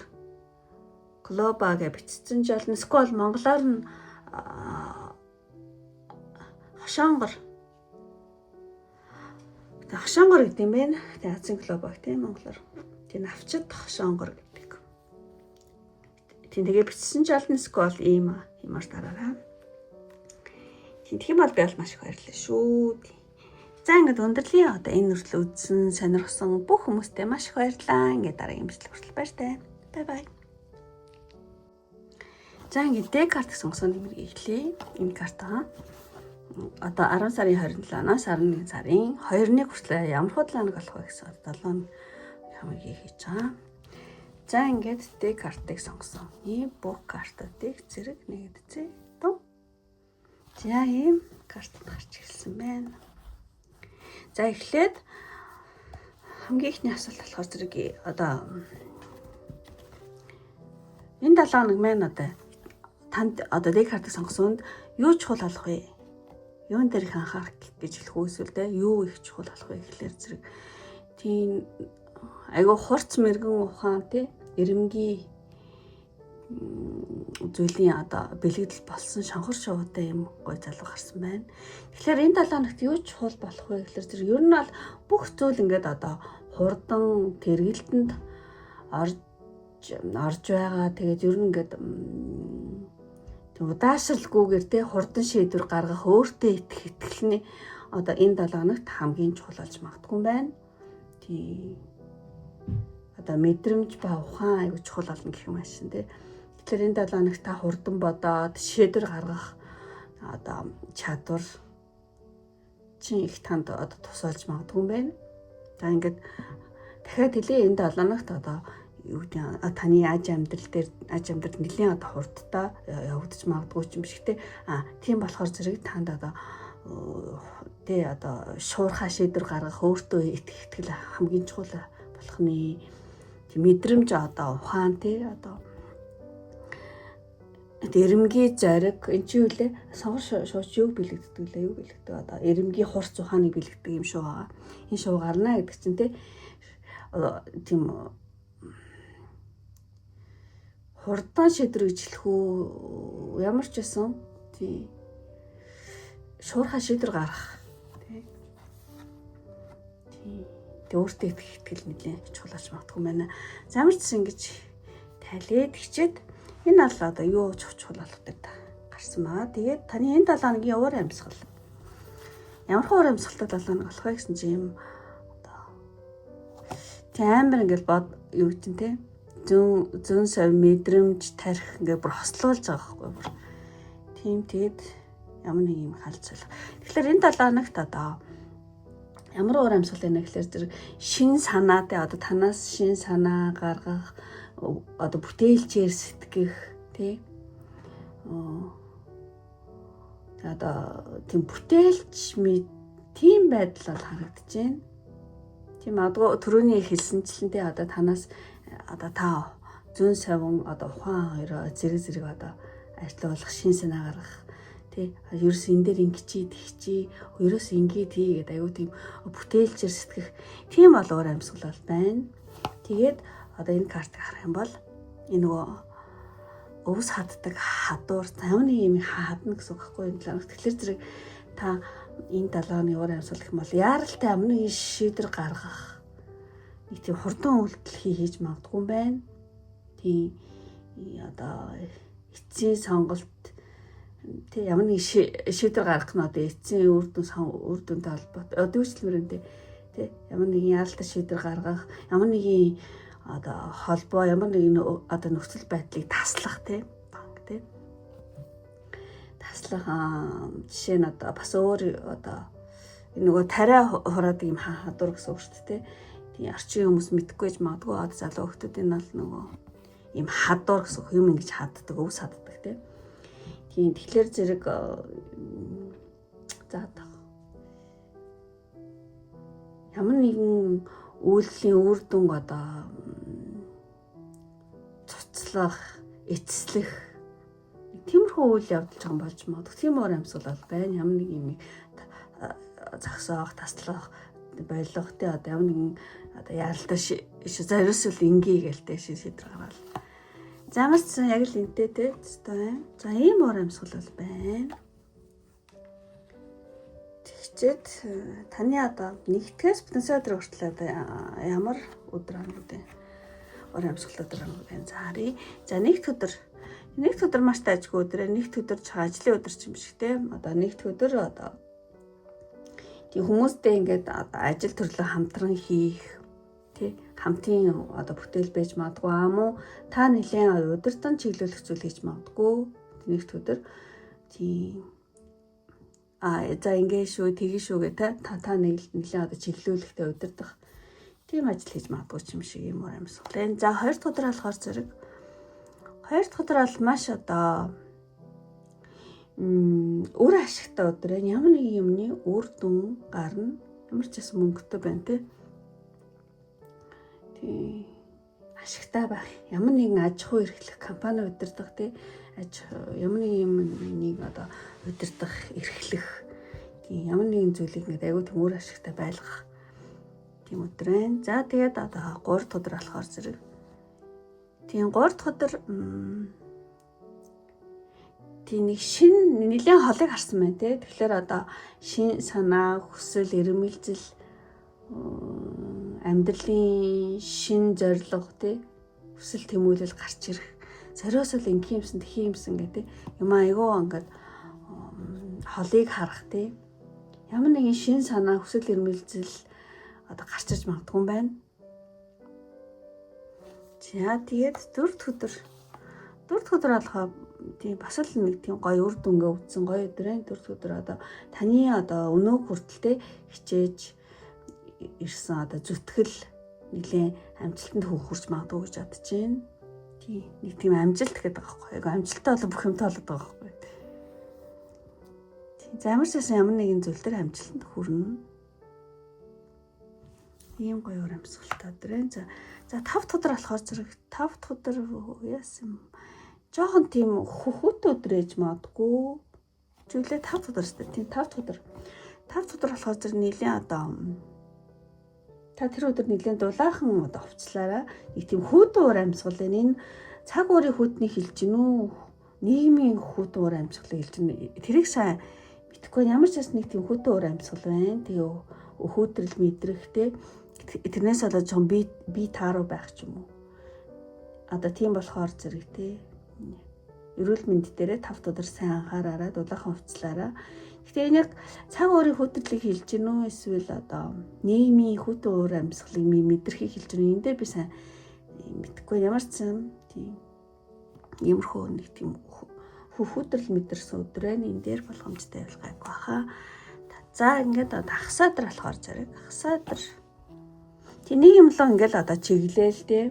клуба гэж бичсэн ч болно. Скол монголоор нь хошонгор гэдэг юм байна. Тэгээ Азийн клуб тийм монголоор тийм навчид хошонгор гэдэг. Тийм тэгээ бичсэн ч олон скол иймаар дараараа. Тэгэх юм бол би бол маш их баярлалаа шүү. За ингээд өндөрлөө одоо энэ нүртэл үзсэн сонирхсан бүх хүмүүстээ маш их баярлалаа. Ингээд дараагийн бичлэг хүртэл баяртай. Бай бай. За ингээд Д картыг сонгосон нэмэр эхлэе. Энэ карт одоо 10 сарын 27-наас 11 сарын 2-ны хүртэл ямар худлаанаг болох вэ гэсэн 7 хамгийн хийж байгаа. За ингээд дэ картыг сонгосон. Ийм бүх картуудыг зэрэг нэгдэцээ. Тун. За ийм карт гарч ирсэн байна. За эхлээд хамгийн ихний асуулт болохоор зэрэг одоо энэ 7 хоног маань одоо танд одоо дэ картыг сонгосонд юу чухал болох вэ? Юун дээр их анхаарах гэж хэлэх үү эсвэл тэ юу их чухал болох вэ гэхлээр зэрэг тийм айгу хурц мэрэгэн ухаан тэ эрэмгийн зүйлийн одоо бэлэгдэл болсон шанхар шувуутай юм гой залуу гарсан байна. Тэгэхээр энэ 7 хоногт юу чухал болох вэ гэхлээр зэрэг ер нь бол бүх зүйл ингээд одоо хурдан тэргэлтэнд орж байгаа. Тэгээд ер нь ингээд удаашралгүйгээр те хурдан шийдвэр гаргах өөртөө итгэлний одоо энэ 7 хоногт хамгийн чухал болж магадгүй байна. Тий. Одоо мэдрэмж ба ухаан аягүй чухал болно гэх юм аашин те. Тэгэхээр энэ 7 хоногт та хурдан бодоод шийдвэр гаргах одоо чадвар чинь их танд одоо тусалж магадгүй юм байна. За ингээд дахиад хэлээ энэ 7 хоногт одоо юу гэдэг таны аж амьдрал нэлийн одоо хурдтай явагдаж магадгүй юм шиг те. Тийм болохоор зэрэг танд одоо тэ одоо шуурхаа шийдвэр гаргах өөртөө итгэл хамгийн чухал болохны мэдрэмж одоо ухаан те одоо эрэмгийн зориг энэ чи юу лээ сонгор шууч юу бэлэгддэг лээ юу бэлэгдэг одоо эрэмгийн хурц ухааныг бэлэгдэг юм шүү байгаа. Энэ шуу гарна гэдэг чинь те тийм хурдан шийдвэр гэж хэлэх үү ямар ч байсан тий шуурхаа шийдвэр гаргах тий өөртөө итгэл нэлээд чухалж магадгүй байна. Замарч ингэж талид хичээд энэ бол одоо юу чухал болох гэдэг гарсан баа. Тэгээд таны энэ 7 хоногийн уур амьсгал ямар уур амьсгалтай 7 хоног болох вэ гэсэн чинь юм одоо амар ингээл бод юу гэдэг нь те зүүн сав мэдрэмж тарих ингээ бүр хослуулж байгаа байхгүй бүр. Тийм тэгэд ямар нэг юм халцал. Тэгэхээр энэ 7 хоногт одоо ямар уур амьсгал байна гэхээр зэрэг шин санаатай одоо танаас шин санаа гаргах одоо бүтээлчээр сэтгэх тий одоо тийм бүтээлч тийм байдал бол харагдаж байна. Тийм адгүй түрүүний хэлсэнчлэнтэй одоо танаас одоо та зүүн савн одоо ухаан хоёроо зэрэг одоо ажиллуулах шин санаа гаргах тий ерөөс энэ дээр ингэчий тэгчий ерөөс ингээд хийгээд аюу тийм бүтээлчээр сэтгэх тийм бол уур амьсгал бол байна. Тэгээд одоо энэ картыг харах юм бол энэ нөгөө өвс хаддаг хадуур ямар нэг юм хадна гэсэн үг байхгүй юм л. Тэгэхээр зэрэг та энэ 7 хоногийн уур амьсгал гэх юм бол яаралтай ямар нэг шийдвэр гаргах нэг тийм хурдан үйлдэл хийж магадгүй юм байна. Тийм одоо эцсийн сонголт тэг ямар нэг шийдвэр гаргах нь одоо эцсийн үр дүнтэй холбоотой одоо үйлчлэмэрэнтэй тэг ямар нэгэн яаралтай шийдвэр гаргах ямар нэгэн одоо холбоо ямар нэгэн одоо нөхцөл байдлыг таслах тэг таслах жишээ нь одоо бас өөр одоо энэ нөгөө тариа хураадаг юм хадуур гэсэн үг шүү дээ. Тийм арчин хүмүүс мэдхгүй ч магадгүй одоо залуу хүмүүсийн бол нөгөө юм хадуур гэсэн юм ингэж хаддаг өвс хаддаг тийм. Тийм тэгэхээр зэрэг заадаг ямар нэгэн үйлдэлийн үр дүн одоо цуцлах эцэслэх тиймэрхүү үйл явдал жоо болж магадгүй. Тийм уур амьсгал бол байна. Ямар нэг юм загсаах, таслах, байлгах тий одоо ямар нэгэн одоо яаралтай ерөөсөө ингээ гэлтэй шийдвэр гаргал. Замаас яг л энтэй тий хэвээр. За ийм уур амьсгал бол байна. Тэгчээд таны одоо нэгтгэс бүтэнсээ өдөр хүртэл одоо ямар өдөр хоног вэ? Уур амьсгал өдөр хоног байна. За харъя. За нэгд өдөр маш тажгүй өдөр, нэгд өдөр ажлын өдөр ч юм шиг тий. Одоо нэгд өдөр одоо тийм хүмүүстэй ингээд ажил төрлөө хамтран хийх тий хамтын одоо бүтээл байж магадгүй мó та нэлээд удирдан чиглүүлэх зүйл хийж магадгүй нэгд өдөр тийм За ингээ шүү, тгий шүү гэдэг та нэглэн одоо чиглүүлэхтэй удирдах тийм ажил хийж магадгүй ч юм шиг юм уу амьсгал. За 2 дахь өдөр болохоор зэрэг 2 дахь өдөр бол маш одоо үр ашигтай өдөр ээ. Ямар нэг юмны үр дүн гарна. Ямар ч гэсэн мөнгөтэй байна тий. Ашигтай байх. Ямар нэгэн аж ахуй эрхлэх компани удирдах тий. Ямар нэг юмыг одоо удирдах, эрхлэх тийм ямар нэгэн зүйлийг ингээд аягүй төмөр ашигтай байлгах тийм өдөр байна. За тэгээд одоо 3 дахь өдөр болохоор зэрэг тийм 3 дахь өдөр тийм нэг шин нэлээд холыг харсан байна тий. Тэгэхээр одоо шин санаа, хүсэл, эрмэлзэл, амьдралын шин зорилго тий. Хүсэл тэмүүлэл гарч ирэх. Зориос л ингээм юмсан, тхий юмсан гэдэг юм айгүй ингээд холыг харах тий. Ямар нэгэн шин санаа, хүсэл эрмэлзэл одоо гарч иж магадгүй юм байна. За тэгээд 4 дахь өдөр болохоо тийм бас л нэг тийм гоё үр дүнгээ үзсэн гоё өдөр ээ. 4 дахь өдөр одоо таны одоо өнөө хүртэлтэй хичээж ирсэн одоо зүтгэл нэлийн амжилтанд хүрч магадгүй гэж бодож байна. Тийм нэг тийм амжилт гэдэг байгаа байхгүй. Яг амжилттай бол бүх юмтай болоод байгаа байхгүй. Замарсасан ямар нэгэн зүйл дээр амжилтанд хүрнэ. Ийм гоё өр амьсгалтай өдөр ээ. За 5 дахь өдөр болохоор зэрэг 5 дахь өдөр яасан жоохон тийм хөхөт өдөр ээж магадгүй. Зүйлээ 5 дахь өдөр өстэй. Тийм 5 дахь өдөр. 5 дахь өдөр болохоор зэрэг нэлийн одоо та тэр өдөр нэлийн дулаахан одоо хувцлаараа нэг тийм хүйтэн уур амьсгал байна. Энэ цаг уурын хүйтний хэлж гинүү нийгмийн хүйтэн уур амьсгалыг хэлж гинэ. Тэрийг сайн мэдхгүй ямар ч бас нэг тийм хүйтэн уур амьсгал байна. Тэгээ өхөөдрөл мэдрэхтэй тэрнээс болоод жон би тааруу байх ч юм уу. Одоо тийм болохоор зэрэг тий. Эрүүл мэнд дээрээ 5 өдөр сайн анхаараарай, дулаахан хувцлаараа. Гэхдээ энэ яг цаг уурын хөтөлбөрийг хэлж гинүү эсвэл одоо нийгмийн хүйтэн уур амьсгалыг мэдрэхийг хэлж гинүү. Энд дээр би сайн мэдхгүй ямар ч юм тийм иймэрхүү нэг тийм хөхөдрөл мэдэрсэн өдөр байна. Энэ дээр болгоомжтой явуулгайг баха. За ингээд одоо хасаадар болохоор зэрэг хасаадар тийм нэг юм лөө ингээд одоо чиглээл тий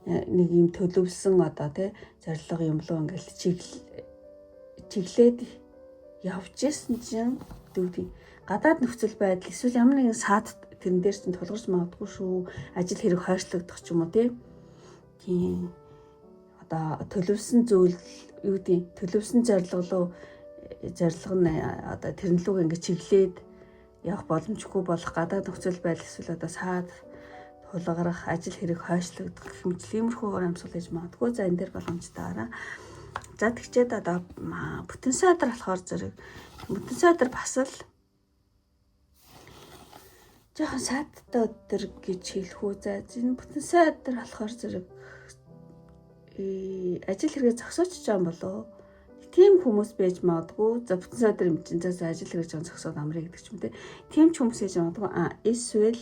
нэг юм төлөвлөсөн одоо тий зорилго юм лөө ингээд чиглээд явж исэн чинь дүүдий гадаад нөхцөл байдал эсвэл ямар нэгэн саад тэрэн дээр чинь тулгарч магадгүй шүү. Ажил хэрэг хойшлогдох ч юм уу тий одоо төлөвлөсөн зүйл юу гэдэг төлөвлөсөн зорилго нь одоо тэрэн лүүг ингээд чиглээд явах боломжгүй болох гадаад нөхцөл байдал эсвэл одоо саад тулгарах ажил хэрэг хойшлогдох гэх мэт иймэрхүү уур амьсгал хийж магадгүй. За энэ дээр боломжтойгаараа за тэгчээд одоо бүтэн саадар болохоор зэрэг бүтэн саадар бас л жоохон саадтай өдөр гэж хэлэх үү. За энэ бүтэн саадар болохоор зэрэг ажил хэрэгээ зогсооч жаам болоо. Тийм хүмүүс байж магадгүй. За бүтэн саадар юм чинь за ажил хэрэгээ жон зогсоод амрыг гэдэг ч юм те. Тийм ч хүмүүс байж магадгүй. Эсвэл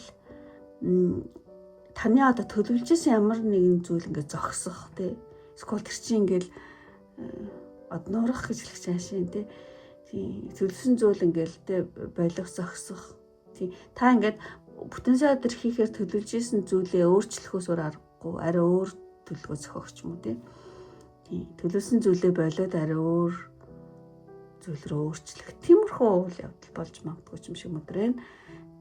таны одоо төлөвлөжсэн ямар нэгэн зүйл ингээд зогсох те. Эсвэл тэр чинь ингээд нуурах гэж хэлэх чаашаа те. Тийм төлөвлөсөн зүйл ингээд те болох зогсох. Тийм та ингээд бүтэн саадар хийхээр төлөвлөжсэн зүйлээ өөрчлөхөөс өөр аргагүй. Арай өөр төлөвлөгөө зохиох ч юм уу те. Тийм төлөвлөсөн зүйлээ болоод арай өөр зүйл рүү өөрчлөх. Тиймэрхүү үйл явдал болж магадгүй юм шиг өдөр байна.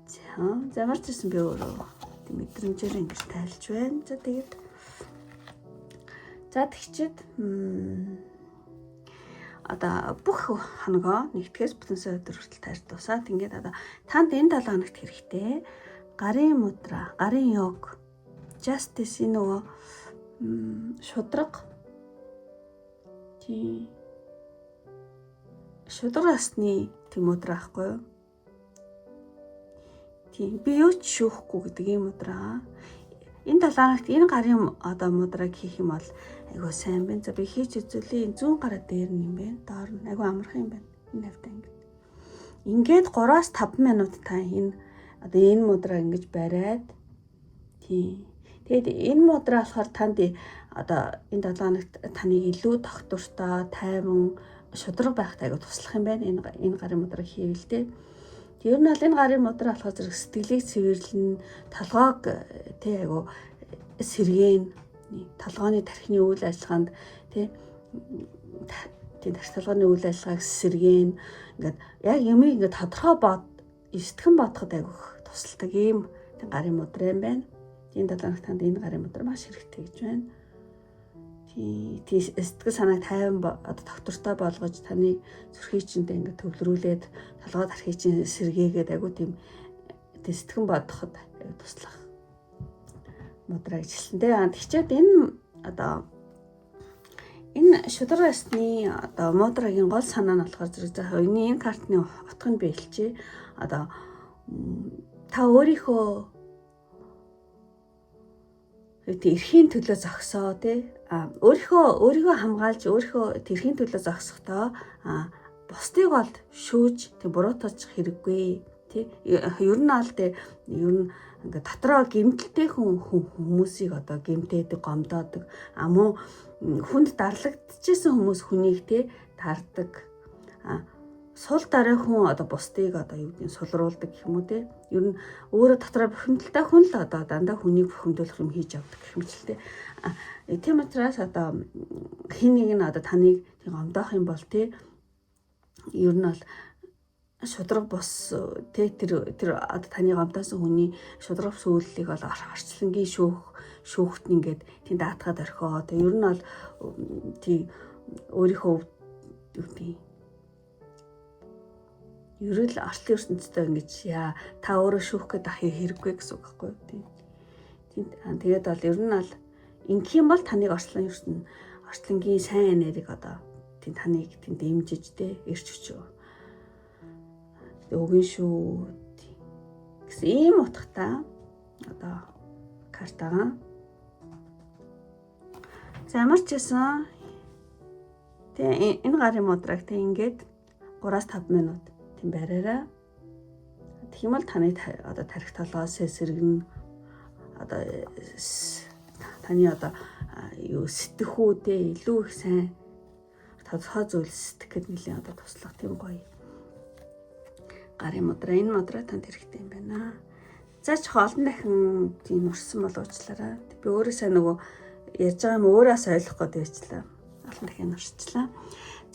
За ямар ч гэсэн би өөрөө тийм мэдрэмжээр ингэж тайлж байна. За тэгээд за тэгчээд одоо бүх хоногоо нэгтгэс бүтэн саядар хүртэл тайр тусаад ингээд одоо танд энэ 7 хоногт хэрэгтэй гарын мудра, гарын йог, justice энэ нөгөө шудраг тий шудрагасны тийм мудра ахгүй юу? Тийм би юу ч шүүхгүй гэдэг юм мудра. Энэ 7 хоногт энэ гарын одоо мудраг хийх юм бол айгуу сайн байна. За би хийж үзүүлээ. Энэ зүүн гараа дээр нь юм байна. Доор нь айгуу амархан юм байна. Энэ хавтаа ингээд 3-5 минут та энэ одоо энэ мудраа ингэж бариад тий. Тэгэд энэ мудраа болохоор танд одоо энэ 7 хоногт таныг илүү доктортой, тайван, шудраг байхтай айгу туслах юм байна. Энэ гарын модрыг хийвэл тэ. Ер нь бол энэ гарын модроо болохоор зэрэг сэтгэлийг цэвэрлэн толгойг тэ айгу сэргээн толгойн тархины үйл ажиллагаанд тэ тархи толгойн үйл ажиллагааг сэргээн ингээд яг юмыг ингээд тодорхой сэтгэн бодоход айгу тусалдаг ийм гарын модроо юм байна. Энэ 7 хоногт танд энэ гарын модроо маш хэрэгтэй гэж байна. Тий сэтгэл санааг тайван доктортой болгож таны зүрхийг чиндээ ингээд төвлөрүүлээд толгой тархийг чинь сэргээгээд айгу тийм сэтгэн бодоход туслах модроо ажилласан. Тэгчээд энэ шудраг ясны модрагийн гол санаа нь болохоор зэрэг за энэ картны утгыг би хэлчихье. Та өөрийнхөө эрхийн төлөө зогсоо тий өөрийгөө хамгаалж өөрийнхөө эрхийн төлөө зогсохдоо бусдыг бол шүүж тий буруутгах хэрэггүй тий ер нь аль тий ер нь ингээд дотроо гэмтэлтэй хүмүүсийг гэмтээдэг гомдоодог муу хүнд дарлагдчихсэн хүмүүс хүнийг тий тардаг сул дараа хүн бусдыг юу гэдэг сулруулдаг гэх юм уу те ер нь өөрөө дотроо бухимдалтай хүн л дандаа хүнийг бухимдуулах юм хийж явдаг гэх юм ч л те тийм учраас хин нэг нь таныг гомдоох юм бол те ер нь бол шудраг бус те тэр таны гомдоосон хүний шудраг сүүллийг бол орчлонгийн шүүхт ингээд тийм даатгаад орхио те ер нь бол тий өөрийнхөө юу гэдэг ерөөл артлын ертөнцтэй ингэж та өөрөө шүүх гээд ах хэрэггүй гэсэн үг байхгүй юу тийм. Тэгээд бол ер нь бол ингэх юм бол таныг орчлонгийн сайн энергийг тийм таныг тийм дэмжиж тэ ирч өчөө. Өгөн шүү гэсэн ийм утгатай картаа. За ямар ч байсан тэгээ энэ гарын модраг тэ ингээд 3-5 минут тийм бариараа. Тийм бол таны тарих толгоос сэргэн таны юу сэтгэхүйдээ илүү их сайн тодорхой зүйл сэтгэхэд нэлийн туслах тийм гоё гарын модраа. Энэ модраа танд хэрэгтэй юм байна. За ч олон дахин тийм урсан болоочлаараа би өөрөөсөө нөгөө ярьж байгаа юм өөрөөс ойлгох гээд байчлаа. Олон дахин урсчлаа.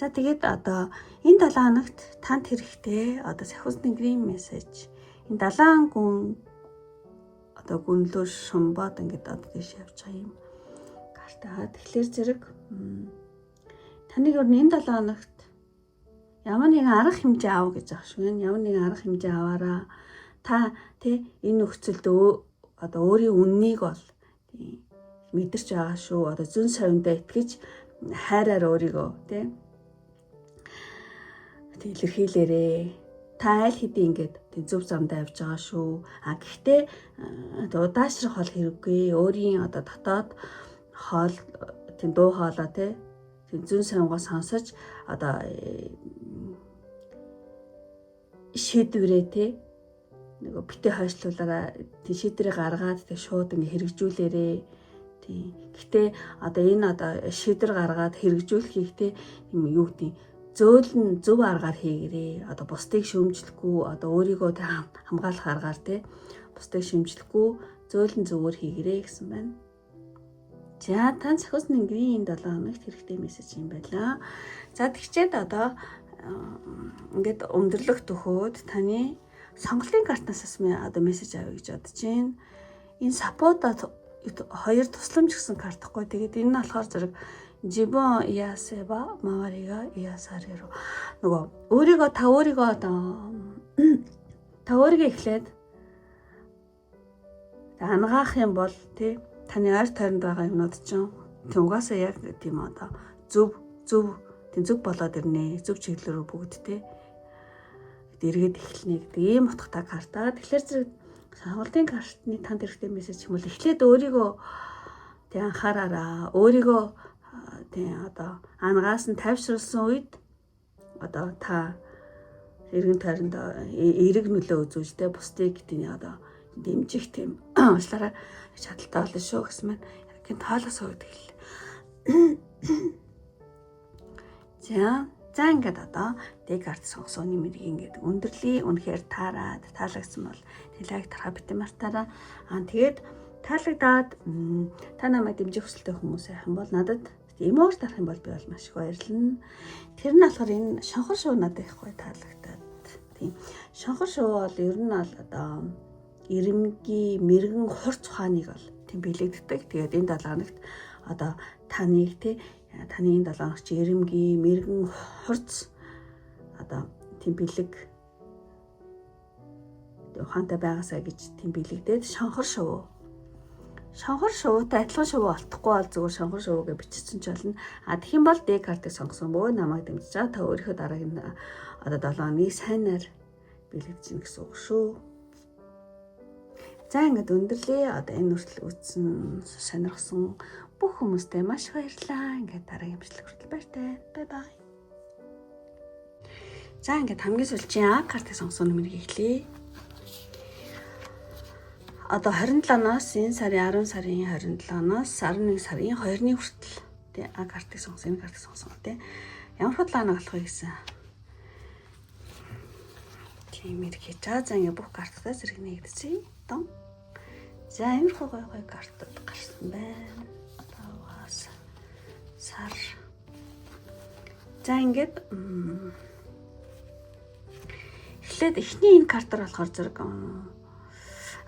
За тэгээд энэ 7 хоногт танд хэрэгтэй сахиус тэнгэрийн мессеж энэ 7 гүн гүнлөө шумбаад ингээд тийш явж байгаа юм картаа. Тэгэхээр зэрэг таныг өөр энэ 7 хоногт ямар нэгэн арга хэмжээ аав гэж ах шүү. Ямар нэгэн арга хэмжээ аваараа та энэ нөхцөлд өөрийн үннийг бол мэдэрч байгаа шүү. Зүн совиндаа итгэж хайраар өөрийгөө илэрхийлээрээ та аль хэдийн ингээд зөв замдаа явж байгаа шүү. Гэхдээ удаашрах хол хэрэггүй. Өөрийн дотоод хоол дуу хоолой зүүн сонгоо сонсож шийдвэрээ нөгөө битээ хойшлуулаараа шийдвэрээ гаргаад шууд ингээ хэрэгжүүлээрээ. Гэхдээ энэ шийдвэр гаргаад хэрэгжүүлэхийг юу гэдэг зөөлн зөв аргаар хийгэрээ. Бусдыг шүүмжлэхгүй өөрийгөө хамгаалах аргаар бусдыг шүүмжлэхгүй зөөлн зөвөр хийгэрээ гэсэн байна. За тань сахиус тэнгэрийн энэ 7 хоногт хэрэгтэй мессеж юм байлаа. За тэгчээд ингээд өндөрлөх төхөөд таны сонголтын картнаас мессеж авъя гэж бодож байна. Энэ саппорт 2 тусламж гэсэн картахгүй. Тэгээд энэ нь болохоор зэрэг жибон яасеба маварига яасариро нөгөө өөрийгөө та өөрийгөө эхлээд ангаах юм бол таны арь тойронд байгаа юмнууд чинь угаасаа яг тийм зөв болоод ирнэ. Зөв чиглэл рүү бүгд эргээд эхэлнэ гэдэг ийм утгатай картаа. Тэгэхээр зэрэг сонголтын картны танд хэрэгтэй мессеж юм бол эхлээд өөрийгөө анхаараараа өөрийгөө ангаас нь тайвшруулсан үед та эргэн тойронд эерэг нөлөө үзүүлж бусдыг дэмжих тийм уучлаарай чадaltaй болно шүү гэсэн маань яг энэ тоолоос өгдөг хэл. За За ингээд одоо Декарт сонгосооны мэрийг ингээд өндөрлөе. Үнэхээр таалагдсан бол лайк тараа битэмартаараа. Тэгээд таалагдаад та намайг дэмжих хүсэлтэй хүмүүс байх юм бол надад эмоор тарах юм бол би бол маш их баярлна. Тэр нь болохоор энэ шонхор шоу надад их гоё таалагдаад. Тийм. Шонхор шоу бол ер нь бол одоо ирэмгийн мэрэгэн хурц ухааныг бол тийм бэлэгддэг. Тэгээд энэ 7 хоногт одоо таныг таны энэ 7 хоногт ирэмгийн мэрэгэн хурц одоо тийм бэлэг ухаантай байгаасаа гэж тийм бэлэгдээд шонхор шоутай адилхан шоу олдохгүй бол зүгээр шонхор шоу гэж бичсэн ч болно. Тэгэх юм бол Декартыг сонгосон бөө намайг дэмжиж байгаа. Та өөрийнхөө дараагийн одоо 7 хоногийг сайнаар бэлэгдэж гин гэсэн үг шүү. За ингээд өндөрлөө. Одоо энэ хүртэл үзсэн сонирхсан бүх хүмүүстээ маш баярлалаа. Ингээд дараагийн бичлэг хүртэл баяртай. Бай бай. За ингээд хамгийн сүүлчийн А картыг сонгосон нэмэрийг эхлэе. Одоо 27-наас энэ сарын 10 сарын 27-наас 11 сарын 2-ны хүртэл тий А картыг сонгосон, энэ картыг сонгосон тий. Ямар худлаа болох вэ гэсэн. Тийм ирэх. За ингээд бүх картуудаа зэрэг нэгдэцгээе. Дон. За иймэрхүү гой картууд гарсан байна. Таваас сар. За ингээд эхлээд эхний энэ картаар болохоор зэрэг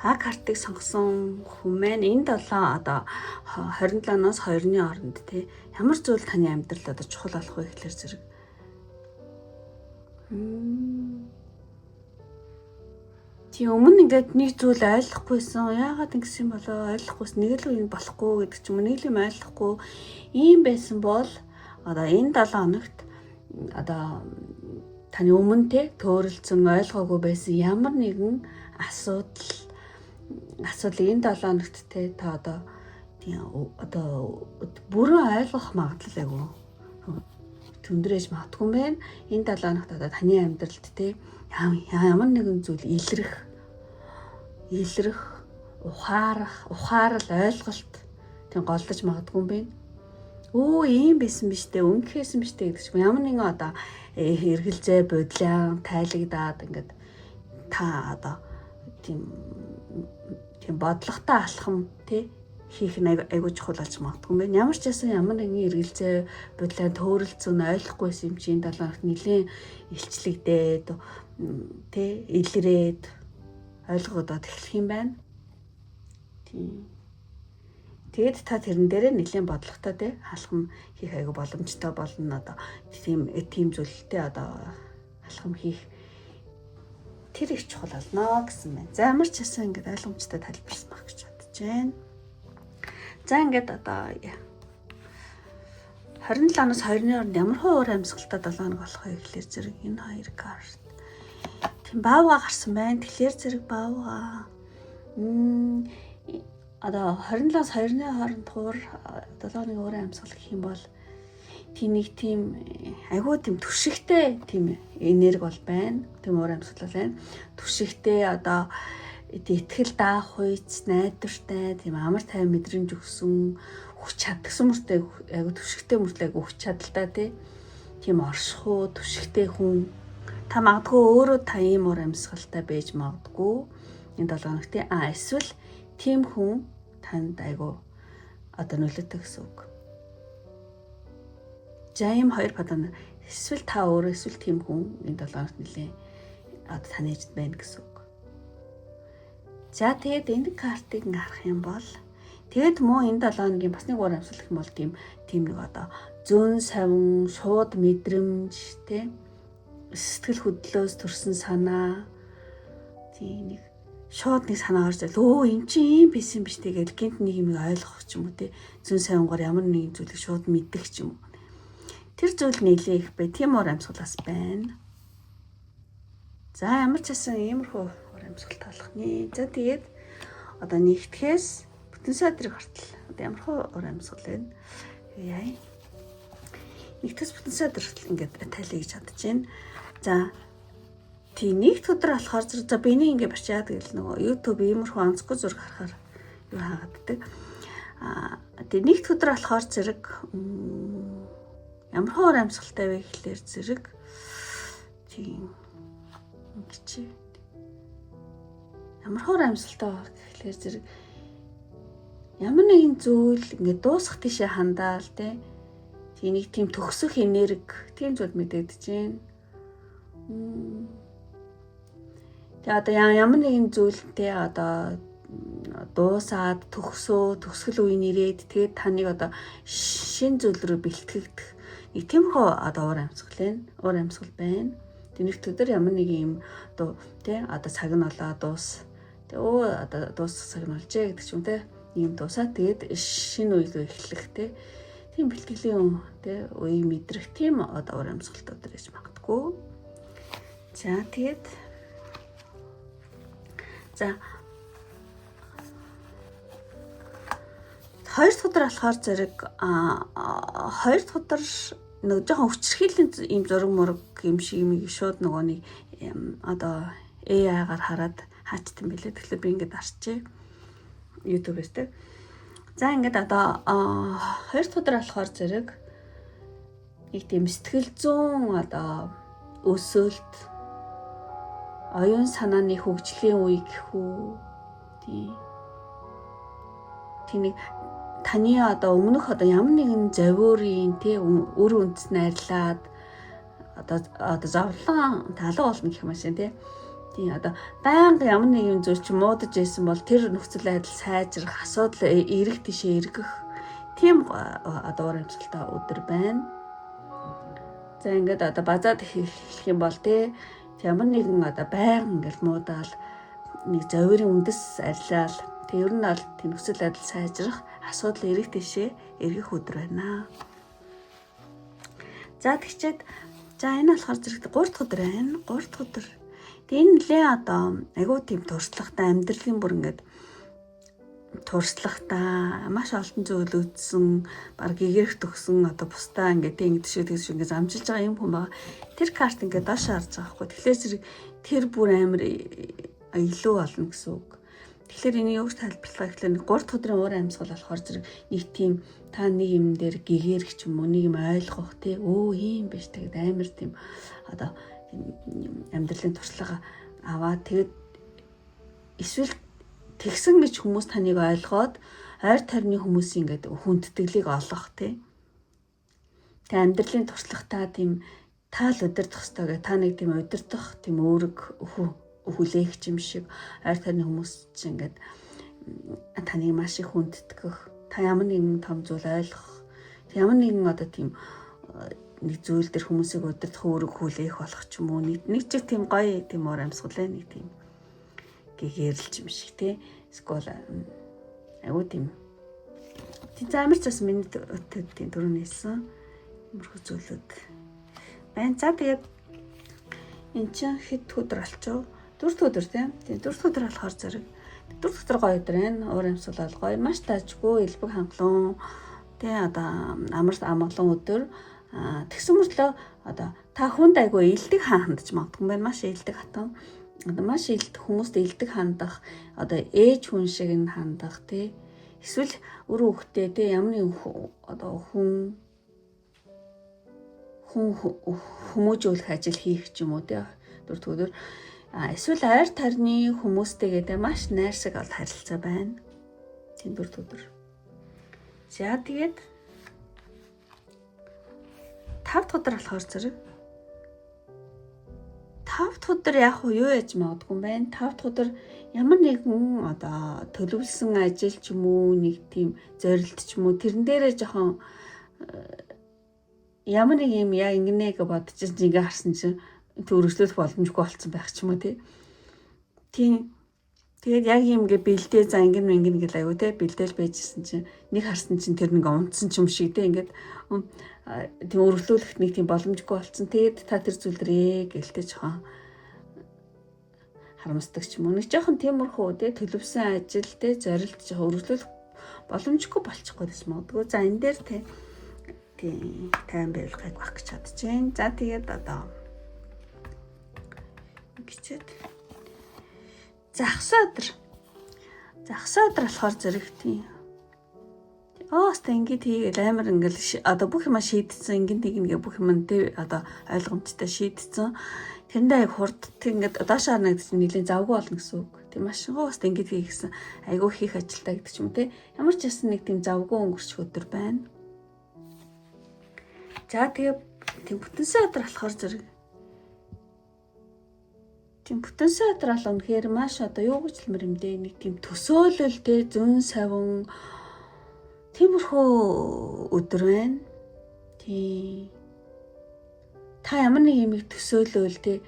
А картыг сонгосон хүн маань энэ 7 одоо 27-наас 2-ны хооронд тий ямар зүйл таны амьдралд одоо чухал болох вэ гэхэлэр зэрэг тий өмнө ингээд нэг зүйл ойлгохгүйсэн яагаад ингэсэн болоо ойлгохгүйс нэг л юм болохгүй гэдэг ч юм уу нэг л юм ойлгохгүй ийм байсан бол одоо энэ 7 хоногт одоо таны өмнө те төөрөлцөн ойлгоогүй байсан ямар нэгэн асуудлыг энэ 7 хоногт те та одоо бүрэн ойлгох магадлал айгүй төндрөөж магадгүй юм байна. Энэ 7 хоногт одоо таны амьдралд те ямар нэгэн зүйл илрэх ухаарал ойлголт тийм голдож магадгүй юм байна. Ийм байсан биш дээ, өнгөхөөсөн биш дээ гэдэг чинь ямар нэгэн одоо эргэлзээ бодлоо тайлагдаад ингээд та одоо тийм бодлоготой алхам тий хийх нь айгүй чухал болж магадгүй юм байна. Ямар ч байсан ямар нэгэн эргэлзээ бодлоо төөрөлцөн ойлгохгүйсэн юм чинь 7 хоногт нэлээд илчлэгдээд тий илрээд ойлгогдоод эхлэх юм байна. Тийм. Тэгэд та тэрэн дээрээ нэлийн бодлоготой тий алхам хийх айгүй боломжтой болно. Одоо тийм зүйлтэй одоо алхам хийх тэр их чухал болно гэсэн байна. За ямар ч хэсэн ингээд ойлгомжтой тайлбарласан баг гэж бодож байна. За ингээд одоо 27-наас 2-ны хооронд ямар уур амьсгалтай 7 хоног болох вэ гэхлээр зэрэг энэ хоёр карт. Тийм баавга гарсан байна. Тэгэхээр зэрэг баавга одоо 27-аас 2-ны хооронд хуур 7 хоногийн уур амьсгал гэх юм бол тийм нэг тийм айгүй тийм түшигтэй тийм энерги бол байна. Тийм уур амьсгал байна. Түшигтэй одоо итгэл даах үйц найдвартай тийм амар тайван мэдрэмж өгсөн хүч чадсан мөртэй айгүй түшигтэй мөртлөө айгүй хүч чадалтай тийм оршихуу түшигтэй хүн та магадгүй өөрөө та ийм уур амьсгалтай байж магадгүй энэ 7 хоногт эсвэл тийм хүн танд айгүй одоо нөлөөтэй гэсэн үг. За ийм хоёр падан эсвэл та өөрөө эсвэл тийм хүн энэ 7 хоногт нэлээ одоо таны эжид байна гэсэн үг. За тэгээд энэ картыг харах юм бол тэгээд мөн энэ 7 хоногийн бас нэг уур амьсгал гэх юм бол тийм нэг одоо зүүн савн шууд мэдрэмж тий сэтгэл хөдлөөс төрсэн санаа тийм нэг шууд нэг санаа орж өө эн чинь ийм байсан биш тэгээд гинт нэг юм ойлгох ч юм уу тий зүүн савнгаар ямар нэгэн зүйлийг шууд мэддэг ч юм уу. Тэр зүйл нэлээ их бай. Тийм уур амьсгалаас байна. За ямар ч хэсэн иймэрхүү уур амьсгал талах нэ. За тэгээд одоо нэгтгэхээс бүтэн садрыг хортол. Одоо ямархуу уур амьсгал байна. Яа. Нэгтгэс бүтэн садар хортол ингээд тайлъя гэж бодож байна. За тий нэгт өдөр болохоор за биний ингээд барчаад гэл нөгөө YouTube иймэрхүү онцгой зураг харахаар юу хаагаддаг. Тэгээ нэгт өдөр болохоор зэрэг ямар хоор амьсгалтай вэ гэхлээр зэрэг тийм ингэж ямар хоор амьсгалтай вэ гэхлээр зэрэг ямар нэгэн зүйл ингээд дуусах тийшээ хандаал те тийм нэг тийм төгсөх энерги тийм зүйл мэдэгдэж байна. Тэгээ одоо ямар нэгэн зүйлтэй одоо дуусаад төгсгөл үе нэрээд тэгээд таныг одоо шин зүйл рүү бэлтгэгдэх нэг тиймэрхүү одоо уур амьсгал байна. Тэнийх төдөр ямар нэг юм одоо тий одоо цаг нь болоо дуус. Тэгээ одоо дуусах цаг нь болжээ гэдэг ч юм те ийм дуусаад тэгээд шинэ үе рүү эхлэх те тийм бэлтгэлийн те үе мэдрэх тийм одоо уур амьсгалтууд ирж магадгүй. За тэгээд хоёр дахь өдөр болохоор зэрэг хоёр дахь өдөр нэг жоохон хүчрхийллийн ийм зураг мураг юм шиг юм шууд нөгөө нэг одоо AI-гаар хараад хаачт юм билээ. Тэгэхээр би ингээд арчээ YouTube-ээс тэ. За ингээд одоо хоёр дахь өдөр болохоор зэрэг нэг тийм сэтгэл зүйн одоо өсөлт оюун санааны хөгжлийн үе гэхүү тийм таны одоо өмнөх одоо ямар нэгэн завиурын тий үр үндэс найрлаад одоо зовлон талга болно гэх юм шиг тий одоо байнга ямар нэгэн зүйл чи муудаж байсан бол тэр нөхцөл байдал сайжрах асуудал эрэг тишээ эргэх тийм одоо уур амьсгалтай өдөр байна. За ингээд одоо базаад хэлэх юм бол тий ямар нэгэн одоо байнга ингээл муудаал нэг завирын үндэс арилаал тэг ер нь бол нөхцөл байдал сайжрах асуудал эрэг тишээ эргэх өдөр байна. За тэгчээд энэ болохоор зэрэг 3 дахь өдөр байна. 3 дахь өдөр. Тэг энэ нэлээ одоо айгуу тийм туршлагатай амьдралын бүр ингээд туршлагатай маш олон зүйл үзсэн баг гэгэрх төгсөн одоо бусдаа ингээд тэгш ингээд замжилж байгаа юм хүн байгаа. Тэр карт ингээд доош харж байгаа хгүй. Тэгэхээр зэрэг тэр бүр амар илүү болно гэсэн үг. Тэгэхээр энийг юу гэж тайлбарлах гэхлээр 3 дахь өдрийн уур амьсгал болохоор зэрэг нэг тийм та нэг юм дээр гэгэрх ч юм уу нэг юм ойлгох тий ийм биш тэгээд амар тийм одоо амьдралын туршлага аваад тэгээд эсвэл тэгсэн гэж хүмүүс таныг ойлгоод ойр тойрны хүмүүсийн ингээд хүндэтгэлийг олох тий. Тэг амьдралын туршлагатай тийм таал удирдах хэрэгтэй гэх та нэг тийм удирдах тийм өөрөг хүлээх юм шиг ойр тойрны хүмүүс чинь ингээд таныг маш их хүндэтгэх та ямар нэгэн том зүйл ойлгох ямар нэгэн одоо тийм нэг зүйл дээр хүмүүсийг удирдах өөрөг хүлээх болох ч юм уу нэг ч тийм гоё тийм уур амьсгал нэг тийм гэгэрэлж юм шиг тий эсвэл айгуу тийм замар ч бас миний тийм дөрөв нэлсэн мөрхөө зүйлүүд байна. За тэгээд эн чинь хэд өдөр болчихоо 4 дахь өдөр тийм 4 дахь өдөр болохоор зэрэг 4 дахь өдөр гоё өдөр байна. Уур амьсгал гоё маш таажгүй элбэг хангалуун тий одоо амар амгалан өдөр тэгсэн мөртлөө одоо та хүнд айгуу илдэг хандж магадгүй байна. Маш илдэг хатан одоо маш илдэг хүмүүст илдэг хандах одоо ээж хүн шиг нь хандах тий эсвэл өрөө хөхтэй тий ямар нэг одоо хүмүүжүүлэх ажил хийх ч юм уу тий 4 дахь өдөр эсвэл ойр тойрны хүмүүстэйгээ маш найрсаг бол харилцаа байна. Тийм 4 дахь өдөр. За тэгээд 5 дахь өдөр болохоор зэрэг 5 дахь өдөр яг юу яаж магадгүй юм байна. 5 дахь өдөр ямар нэгэн одоо төлөвлөсөн ажил ч юм уу нэг тийм зорилт ч юм уу тэрэн дээрээ жоохон ямар нэг юм яа ингэнэ гэж бодчихсон чинь ингээ харсан чинь өргөжлөх боломжгүй болсон байх ч юм уу тийм тэгээд яг юм ингээ бэлдээ за ингэн гэл аягүй те бэлдээл байжсэн чинь нэг харсан чинь тэр нэг унтсан ч юм шиг те ингээд тийм өргөжлүүлэхт нэг тийм боломжгүй болсон. Тэгээд та тэр зүйлрээ гэлтэй жоохон харамсдаг ч юм уу нэг жоохон тиймэрхүү те төлөвсөн ажил те зорилт жоохон өргөжлүүлэх боломжгүй болчихгүй гэж магадгүй. За энэ дээр те тийм тайван байвал гайг гэж бодож байна. За тэгээд одоо гिचэд загсан өдөр болохоор зэрэг тийм Оста ингээд хийгээл амар ингээд одоо бүх юм шийдсэн ингээд нэг бүх юм тэ одоо ойлгомжтой шийдсэн. Тэрэндээ яг хурд ингээд доошоо харна гэдэг чинь нэлийн завгүй болно гэсэн үг. Тийм машингаа оста ингээд хий гэсэн айгүй хийх ажилтаа гэдэг ч юм те. Ямар ч ясан нэг тийм завгүй өнгөрчих өдөр байна. За тэгээ тийм бүтэнсэн өдөр болохоор зэрэг тийм бүтэнсэн өдөр бол үнэхээр маш одоо юу гэж хэлмэр юм дээ нэг тийм төсөөлөлтэй зүүн савин тиймэрхүү өдөр байна. Тий. Та ямар нэг юм төсөөлөөл тий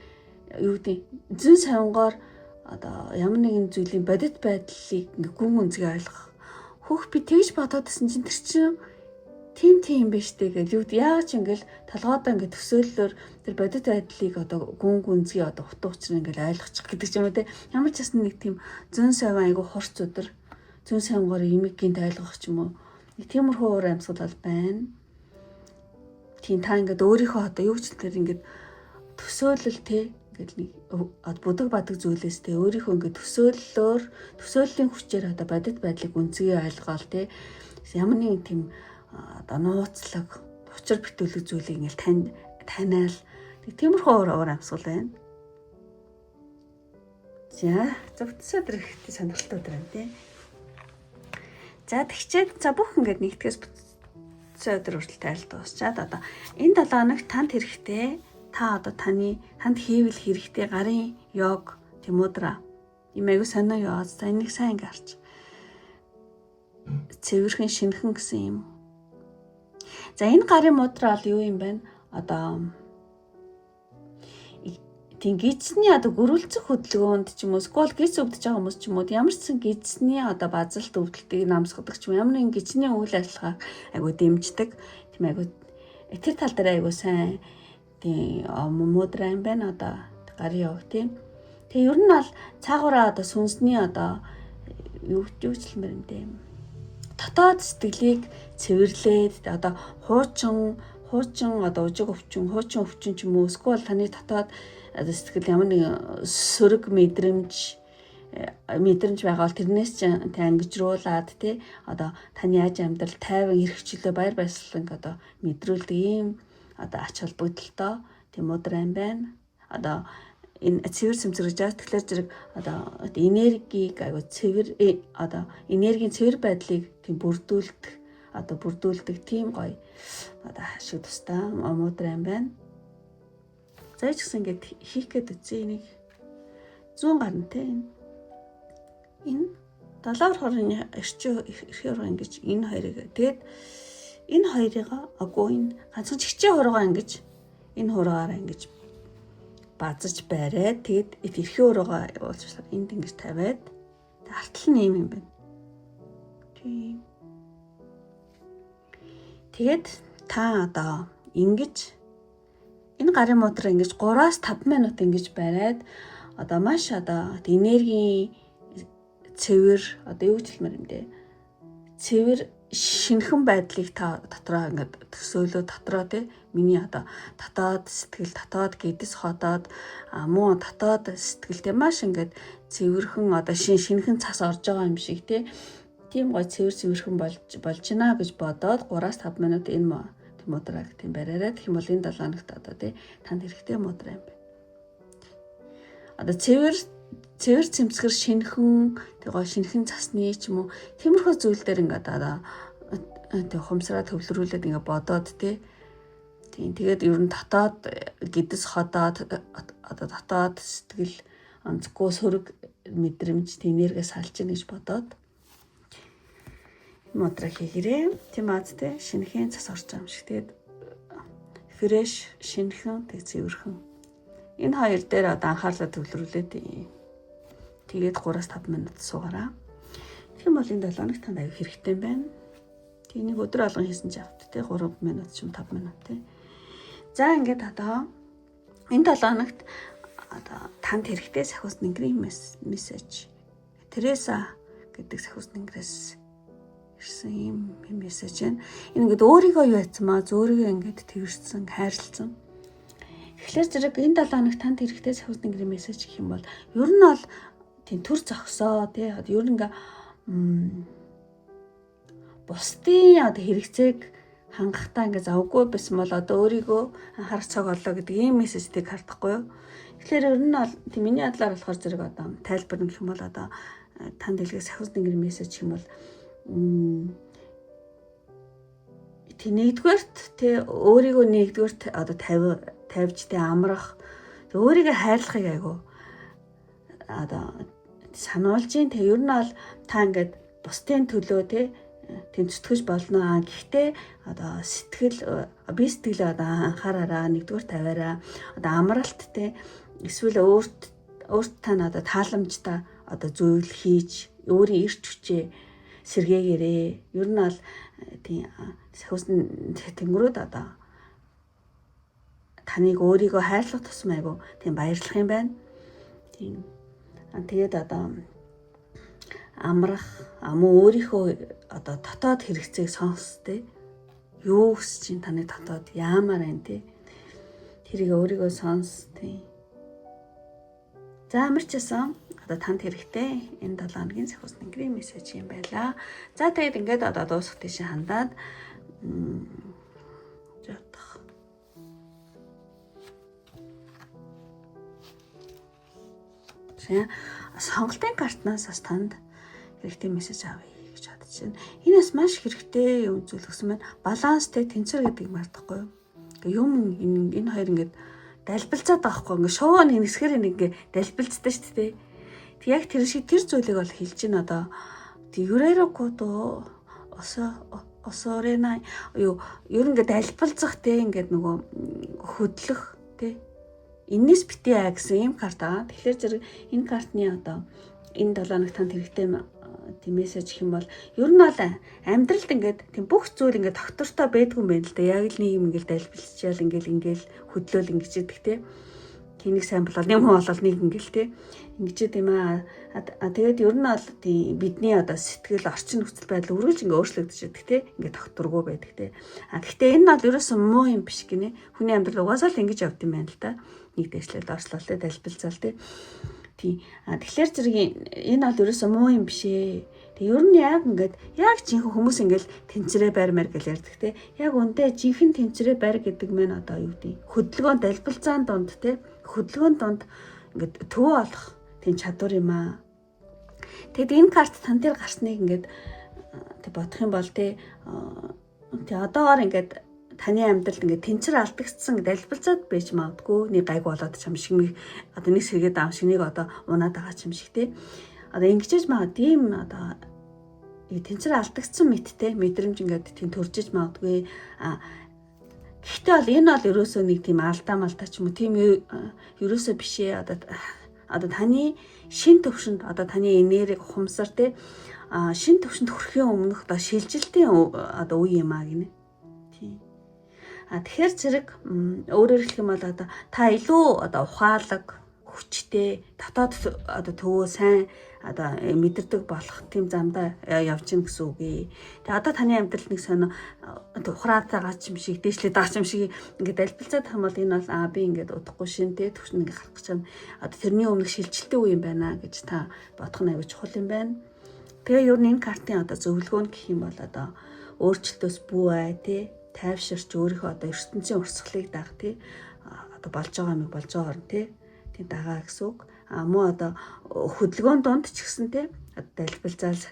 юу гэдэг зүүн савингоор одоо ямар нэгэн зүйлийн бодит байдлыг гүн үнцгээ ойлгох. Хөөх би тэгж бодоодсэн чинь тэр чинь тийм биш дээ гэж юу яагаад ч ингээл толгойдоо ингээд төсөөллөөр тэр бодит байдлыг одоо гүн үнцгээ одоо утга учир ингээд ойлгочих гэдэг ч юм уу тий. Ямар ч бас нэг тийм зүүн савин айгу хурц өдөр зүүн савингоор имийг гинт ойлгох ч юм уу. Нэг тиймэрхүү уур амьсгал бол байна. Тийм та ингээд өөрийнхөө одоо юу ч тэр ингээд төсөөлөл те ингээд нэг будаг бадаг зүйлээс те өөрийнхөө ингээд төсөөллийн хүчээр одоо бодит байдлыг үнцгээ ойлгоол те ямар нэгэн тийм одоо нууцлаг учир битүүлэг зүйлийг ингээд таниал нэг тиймэрхүү уур амьсгал байна. За зөвхөн өдөр ихтэй сонирхолтой өдөр байна те. За тэгчээд за бүх ингээд нэгтгэс өдөр хүртэл тайлт дуусчаад одоо энэ 7 хоногт танд хэрэгтэй та одоо танд хийвэл хэрэгтэй гарын йог тимудра имэйгүү санаа яа за энийг сайн гарч цэвэрхэн шинхэн гэсэн юм. За энэ гарын мудра бол юу юм бэ? Одоо тийм гизний одоо гөрүүлцэх хөдөлгөөнд ч юм уу скол гиз өвдөж байгаа хүмүүс ч юм уу ямар ч сан гизний одоо базалт өвдөлтийг намсгадаг ч юм ямар нэгэн гизний үйл ажиллагаа айгу дэмждэг тийм айгу тэр тал дээр айгу сайн тийм мудра юм байна одоо гарын йог тийм. Тэгээ ер нь бол цаагаараа одоо сүнсний одоо юу хэлмээр юм дээ. Дотоод сэтгэлийг цэвэрлээд одоо хуучин одоо ужиг өвчин ч юм уу скол таны дотоод сэтгэл ямар нэг сөрөг мэдрэмж байгаа бол тэрнээс ч ангижруулад тий одоо таны яаж амьдрал тайван эрхчлөө баяр баясгалан одоо мэдрүүлдэг ийм одоо ач холбогдолтой тийм мудра юм байна. Одоо энэ цэвэр сэмсгэж байгаа тэгэхээр зэрэг одоо энергийг аягүй цэвэр одоо энергийн цэвэр байдлыг тийм бүрдүүлдэг тийм гоё одоо шиг тустай мудра юм байна. За ч гэсэн ингээд хийх гээд үзье энийг 100 гарна те энэ 70 хорны эрчүү эрхээр ингэж энэ хоёрыг тэгээд энэ хоёрыг энэ ганцхан чигчээ хуруугаа ингэж энэ хуруугаараа ингэж базаж бариад тэгээд эрхээ хуруугаа уулзлаа энд ингэж тавиад артал нь юм байна. Тэгээд та одоо ингэж энэ гарын мудра ингэж 3-5 минут ингэж бариад одоо маш одоо энергийн цэвэр одоо юу гэж хэлмээр юм дээ. Цэвэр шинхэн байдлыг та дотроо ингээд төсөөлөө дотроо тий миний одоо дотоод сэтгэл дотоод гэдэс ходоод муу дотоод сэтгэлтэй маш ингээд цэвэрхэн одоо шинхэн цас орж байгаа юм шиг тий тийм гой цэвэрхэн болж байна гэж бодоод 3-5 минут энэ мудраг тийм бариараа гэх юм бол энэ 7 хоногт одоо тий танд хэрэгтэй мудра юм байна. Одоо цэвэр цэмцгэр шинхэн шинхэн цасны ч юм уу тиймэрхүү зүйл дээр ингээд одоо хумсраа төвлөрүүлээд ингээд бодоод тий тэгээд ер нь дотоод гэдэс ходоод одоо дотоод сэтгэл онцгүй сөрөг мэдрэмж энергиэс салж ийн гэж бодоод мудра хийгэрээ. Тийм аз те шинхэн цас орж байгаа юм шиг. Тэгээд фрэш, шинхэн, тэг цэвэрхэн. Энэ хоёр дээр одоо анхаарлаа төвлөрүүлээд тэгээд 3-5 минут суугаараа. Тийм бол энэ 7 хоногт танд аяг хэрэгтэй байна. Тэг нэг өдөр алган хийсэн ч авт те 3 минут ч 5 минут те. За ингээд одоо энэ 7 хоногт одоо танд хэрэгтэй сахиус нэнгэрийн мессеж. Тереса гэдэг сахиус нэнгэрээс ирсэн юм мессеж байна. Энэ ингээд өөрийгөө юу яцсан маа зөөрийгөө ингээд тэрсэн, хайрлцсан. Тэгэхээр зэрэг энэ 7 хоногт танд хэрэгтэй сахиус нэнгэрийн мессеж гэх юм бол ер нь бол тийм төр зогсоо тий ер нь ингээ бусдын одоо хэрэгцээг хангахтаа ингээ завгүй байсан бол одоо өөрийгөө анхаарах цаг олоо гэдэг ийм мессежтэй хардахгүй юу. Тэгэхээр ер нь бол тийм миний бодлоор болохоор зэрэг одоо тайлбар гэх юм бол одоо танд хэлгээс сахиус дэнгэр мессеж гэх юм бол тийм нэгдүгээрт тий өөрийгөө нэгдүгээрт одоо тавьж тий амрах өөрийгөө хайрлахыг айгу одоо сануулж дээ. Тэг ер нь бол та ингээд бусдын төлөө тий тэмцэтгэж болно. Гэхдээ одоо би сэтгэлээ одоо анхаараараа нэгдүгээр тавиараа одоо амралт тий эсвэл өөрт тань одоо тааламжтай одоо зүйл хийж өөрийн эрч хүчээ сэргээгээрээ. Ер нь бол тийм сахиус тэнгэрүүд одоо таныг өөрийгөө хайрлах тусмаа айгу тийм баярлах юм байна. Тийм. Тэгээд одоо амрах мөн өөрийнхөө одоо дотоод хэрэгцээг сонсдээ. Юу гэж чинь таны дотоод яамаар байна те. Тэрийг өөрийгөө сонсдээ. За амарчсан одоо танд хэрэгтэй энэ 7 хоногийн сахиус дэнгэрийн мессеж юм байла. За тэгээд ингээд одоо дуусах тийш хандаад жотох. Тэ сонголтын картнаас бас танд хэрэгтэй мессеж авъя гэж бодож байна. Энэ бас маш хэрэгтэй юм зүйл өгсөн байна. Баланстэй тэнцвэр гэдэг юм ардахгүй юу? Ингээ юм энэ хоёр ингээд далбилцаад байгаа хгүй. Ингээ шоуны нэсгэр ингээ далбилцдаг шүү дээ. Тэг яг тэр шиг тэр зүйлийг бол хэлж гин одоо юрэрэкото осорена юу ер нь ингээ далбилцах те ингээд нөгөө хөдлөх те энэс битээ гэсэн юм карт аа. Тэгэхээр зэрэг энэ картны одоо энэ 7 хоног танд хэрэгтэй тийм мессеж гэх юм бол ер нь бол амьдралд ингээд тийм бүх зүйл ингээд доктортой байдгүй юм байна л да. Яг л нэг юм ингээд далбилчаал ингээд хөдлөөл ингэж идэх те. Тэнийг сайн болол нэг хүн болол нэг ингээл те. Ингэж тийм аа. Тэгээд ер нь бол тийм бидний одоо сэтгэл орчин нөхцөл байдал үргэлж ингээд өөрчлөгдөж идэх те. Ингээд докторгүй байдаг те. Гэхдээ энэ бол ерөөсөн муу юм биш гинэ. Хүний амьдрал угаасаа л ингэж явд юм байна л да. Нэг дэвшлэл орчлолтой далбилцаал те. Тийм. Тэгэхээр зэрэг энэ бол ерөөсөө муу юм биш ээ. Тэг ер нь яг ингээд яг жинхэнэ хүмүүс ингээд тэнцвэрээ барьмаар гэж ярьдаг те. Яг үндэ жинхэнэ тэнцвэрээ барь гэдэг мэн одоо юу гэдэг хөдөлгөөн далбилцаан донд те. Хөдөлгөөн донд ингээд төвөө олох тийм чадвар юм аа. Тэгэд энэ карт тань дээр гарсныг ингээд тэг бодох юм бол те. Тэг одоогоор ингээд таны амьдралд ингээд тэнцвэр алдагдсан далбилцаад байж магадгүй нэг гайг болоод ч юм шиг одоо нэг сэргээд аав шиг нэг одоо унаад байгаа ч юм шиг те. Одоо ингэжж магад тийм одоо тэнцвэр алдагдсан мэдтэй мэдрэмж ингээд тийм төржиж магадгүй. Гэхдээ бол энэ бол ерөөсөө нэг тийм алдаа ч юм уу тийм ерөөсөө биш ээ. Одоо таны шин төвшөнд одоо таны энерги ухамсар те шин төвшөнд хүрэхийн өмнөх одоо шилжилтийн одоо үе юм аа гинэ. Тийм. Тэгэхээр зэрэг өөрөөр хэлэх юм бол одоо та илүү одоо ухаалаг хүчтэй дотоод одоо төвөө сайн одоо мэдэрдэг болох тийм замдаа явж гин гэсэн үг ээ. Тэгээ одоо таны амьдрал нэг сонио ухраад байгаа юм шиг дээшлээд байгаа юм шиг ингээд далбилцаад байгаа бол энэ бол би ингээд удахгүй шинтэй төвшин ингээд харах гэж байна. Одоо тэрний өмнөх шилжилтийн үе юм байна гэж та бодох нь аюул чухал юм байна. Тэгээ ер нь энэ картын одоо зөвлөгөө гэх юм бол одоо өөрчлөлтөөс бүү ай тий тайвширч өөрийнхөө одоо ертөнцийн урсгалыг даах тий одоо болж байгаа юм болж байгаа орн тий тий дагаа гэсэн үг. Муу одоо хөдөлгөөн донд ч гэсэн тий далбилцаал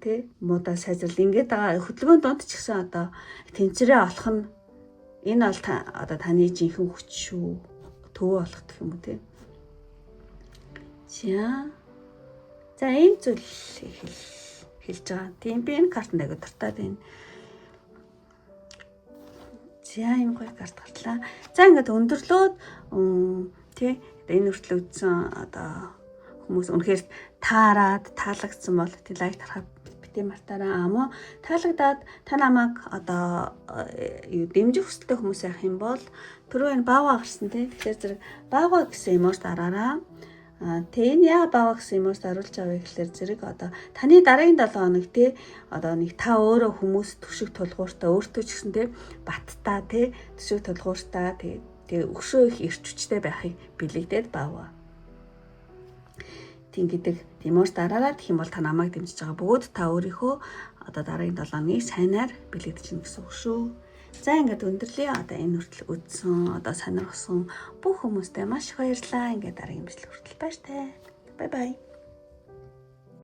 тий муудаа сайжрал ингээд байгаа хөдөлгөөн донд ч гэсэн одоо тэнцвэрээ олох нь энэ бол одоо таны жинхэнэ хүч шүү төвөө олох гэх юм уу тий. За ийм зүйл хэлж байгаа. Тийм би энэ картанд агай дуртай байна. За ийм гоё карт гарлаа. За ингээд өндөрлөөд тий энэ хүртэл үзсэн одоо хүмүүс үнэхээр таарад таалагдсан бол тий лайк тарахад битээ мартаараа амуу таалагдаад та намайг одоо дэмжих хүсэлтэй хүмүүс явах юм бол түрүү энэ баава гарсан тий тэгэхээр зэрэг баава гэсэн эмост дараараа тэгээ энэ яа баава гэсэн эмост харуулж авъя гэхэлэр зэрэг одоо таны дараагийн 7 хоног тий одоо нэг та өөрөө хүмүүс төшиг тулгууртаа өөртөө ч гэсэн тий баттаа тий төшиг тулгууртаа тэгээ өгшөө их эрч хүчтэй байхыг бэлэгдээд баава. тийм гэдэг. Тийм уус дараараа гэх юм бол та намайг дэмжиж байгаа бөгөөд та өөрийнхөө одоо дараагийн 7 хоногийг сайнаар бэлэгдэж гин гэсэн үг шүү. За ингээд өндөрлөө одоо энэ хүртэл үзсэн одоо сонирхсан бүх хүмүүстээ маш их баярлалаа. Ингээд дараагийн бичлэг хүртэл баяртай. Бай бай.